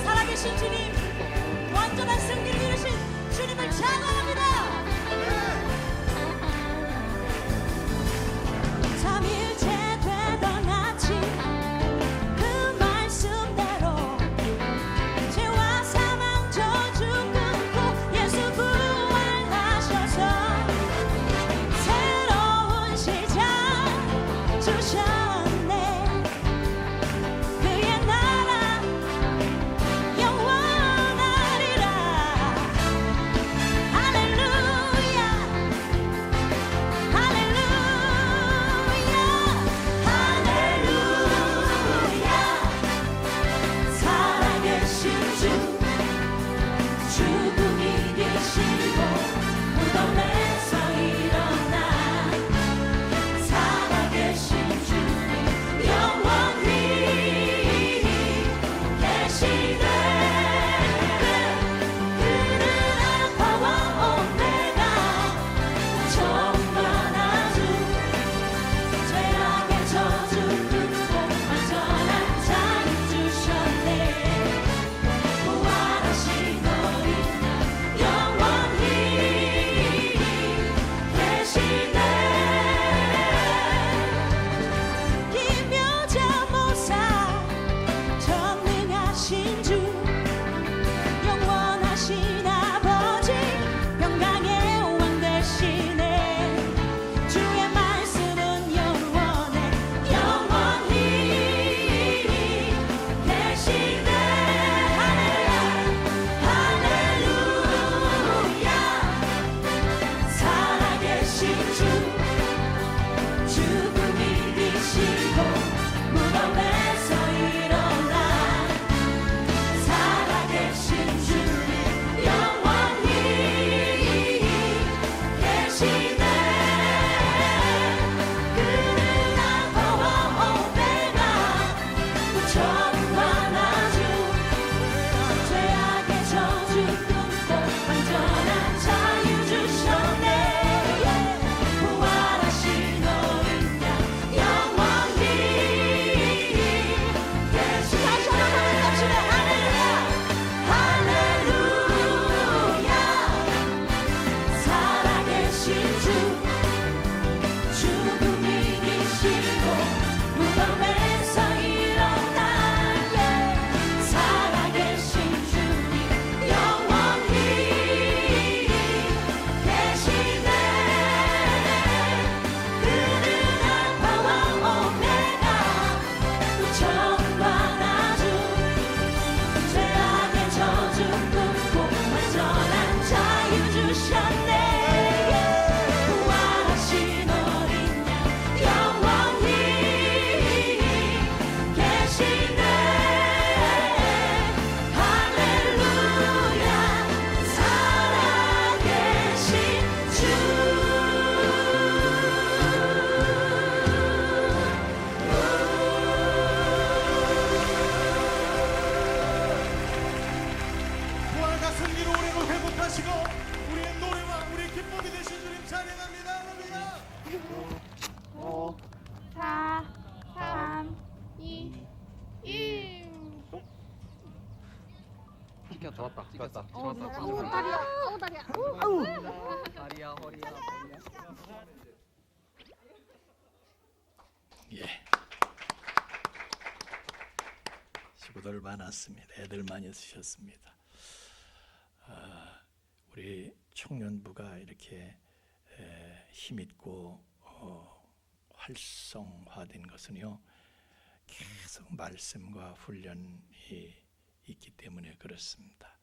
살아계신 주님, 완전한 승리를 이루신 주님을 찬양합니다. 삼일째 잡았다. 잡았다. 예. 수고들 많았습니다. 애들 많이 쓰셨습니다. 우리 청년부가 이렇게 힘있고 활성화된 것은요, 계속 말씀과 훈련이 있기 때문에 그렇습니다.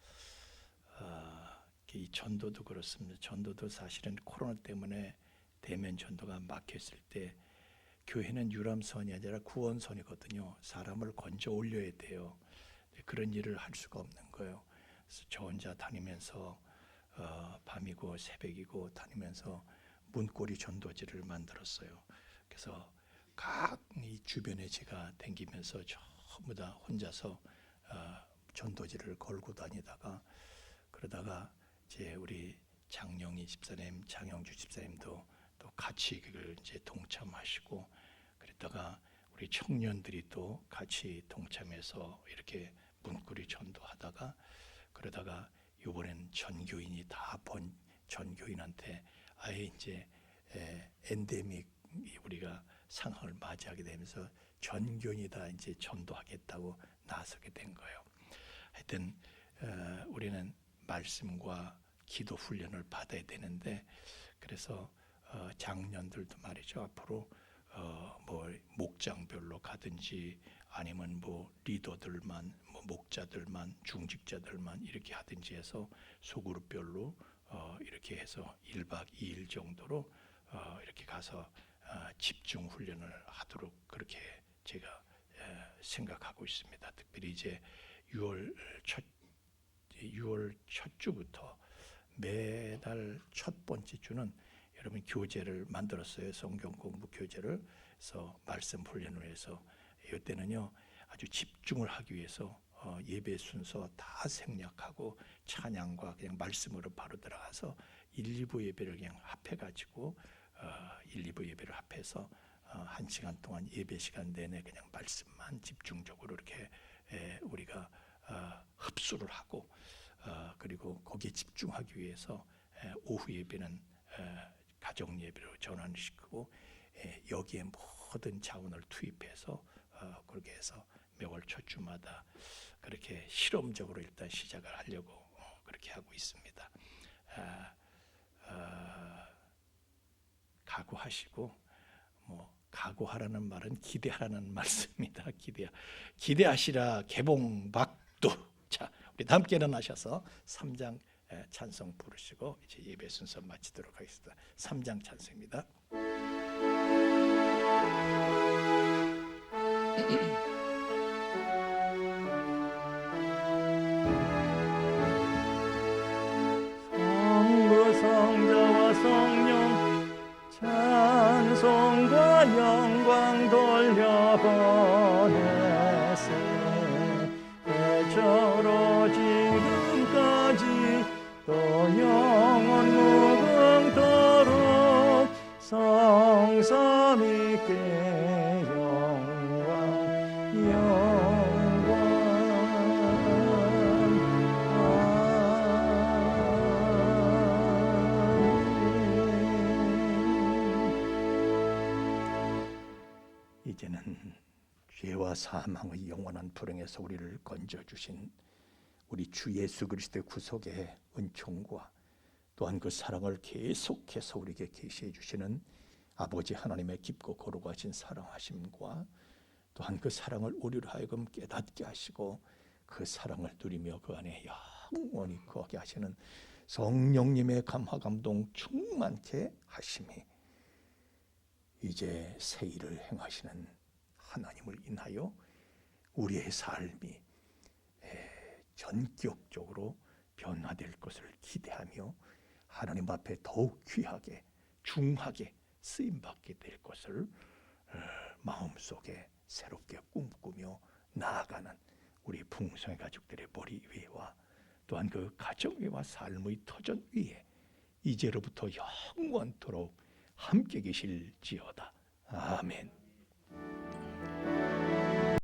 이 전도도 그렇습니다. 전도도 사실은 코로나 때문에 대면 전도가 막혔을 때 교회는 유람선이 아니라 구원선이거든요. 사람을 건져 올려야 돼요. 그런 일을 할 수가 없는 거예요. 그래서 저 혼자 다니면서 밤이고 새벽이고 다니면서 문고리 전도지를 만들었어요. 그래서 각 이 주변에 제가 다니면서 전부 다 혼자서 전도지를 걸고 다니다가, 그러다가 이제 우리 장영희 집사님, 장영주 집사님도 또 같이 그걸 이제 동참하시고, 그랬다가 우리 청년들이 또 같이 동참해서 이렇게 문고리 전도하다가, 그러다가 이번엔 전교인이 다 본 전교인한테 아예 이제 엔데믹 우리가 상황을 맞이하게 되면서 전교인이 다 이제 전도하겠다고 나서게 된 거예요. 하여튼 우리는 말씀과 기도 훈련을 받아야 되는데, 그래서 장년들도 말이죠, 앞으로 뭐 목장별로 가든지 아니면 뭐 리더들만, 뭐 목자들만, 중직자들만 이렇게 하든지 해서 소그룹별로 이렇게 해서 1박 2일 정도로 이렇게 가서 집중 훈련을 하도록 그렇게 제가 생각하고 있습니다. 특별히 이제 6월 첫 주부터 매달 첫 번째 주는 여러분 교재를 만들었어요. 성경 공부 교재를. 그래서 말씀 훈련을 해서 이때는요 아주 집중을 하기 위해서 예배 순서 다 생략하고 찬양과 그냥 말씀으로 바로 들어가서 1, 2부 예배를 그냥 합해가지고 1, 2부 예배를 합해서 1시간 동안 예배 시간 내내 그냥 말씀만 집중적으로 이렇게 우리가 흡수를 하고, 그리고 거기에 집중하기 위해서 오후 예배는 가정 예배로 전환시키고 여기에 모든 자원을 투입해서 그렇게 해서 매월 첫 주마다 그렇게 실험적으로 일단 시작을 하려고 그렇게 하고 있습니다. 각오하시고, 뭐 각오하라는 말은 기대하라는 말씀입니다. 기대하시라 개봉박두. 자, 우리 다 함께 일어나셔서 3장 찬송 부르시고 이제 예배 순서 마치도록 하겠습니다. 3장 찬송입니다. 성부 성자와 성령 찬송과 영광 돌려보내세. 대저로 지금까지 또 영원 무궁토록 성삼위께 이제는 죄와 사망의 영원한 불행에서 우리를 건져주신 우리 주 예수 그리스도의 구속의 은총과 또한 그 사랑을 계속해서 우리에게 계시해 주시는 아버지 하나님의 깊고 거룩하신 사랑하심과 또한 그 사랑을 우리로 하여금 깨닫게 하시고 그 사랑을 누리며 그 안에 영원히 거하게 하시는 성령님의 감화감동 충만케 하심이 이제 새 일을 행하시는 하나님을 인하여 우리의 삶이 전격적으로 변화될 것을 기대하며 하나님 앞에 더욱 귀하게 중하게 쓰임받게 될 것을 마음속에 새롭게 꿈꾸며 나아가는 우리 풍성의 가족들의 머리 위에와 또한 그 가정 위와 삶의 터전 위에 이제로부터 영원토록 함께 계실지어다. 아멘.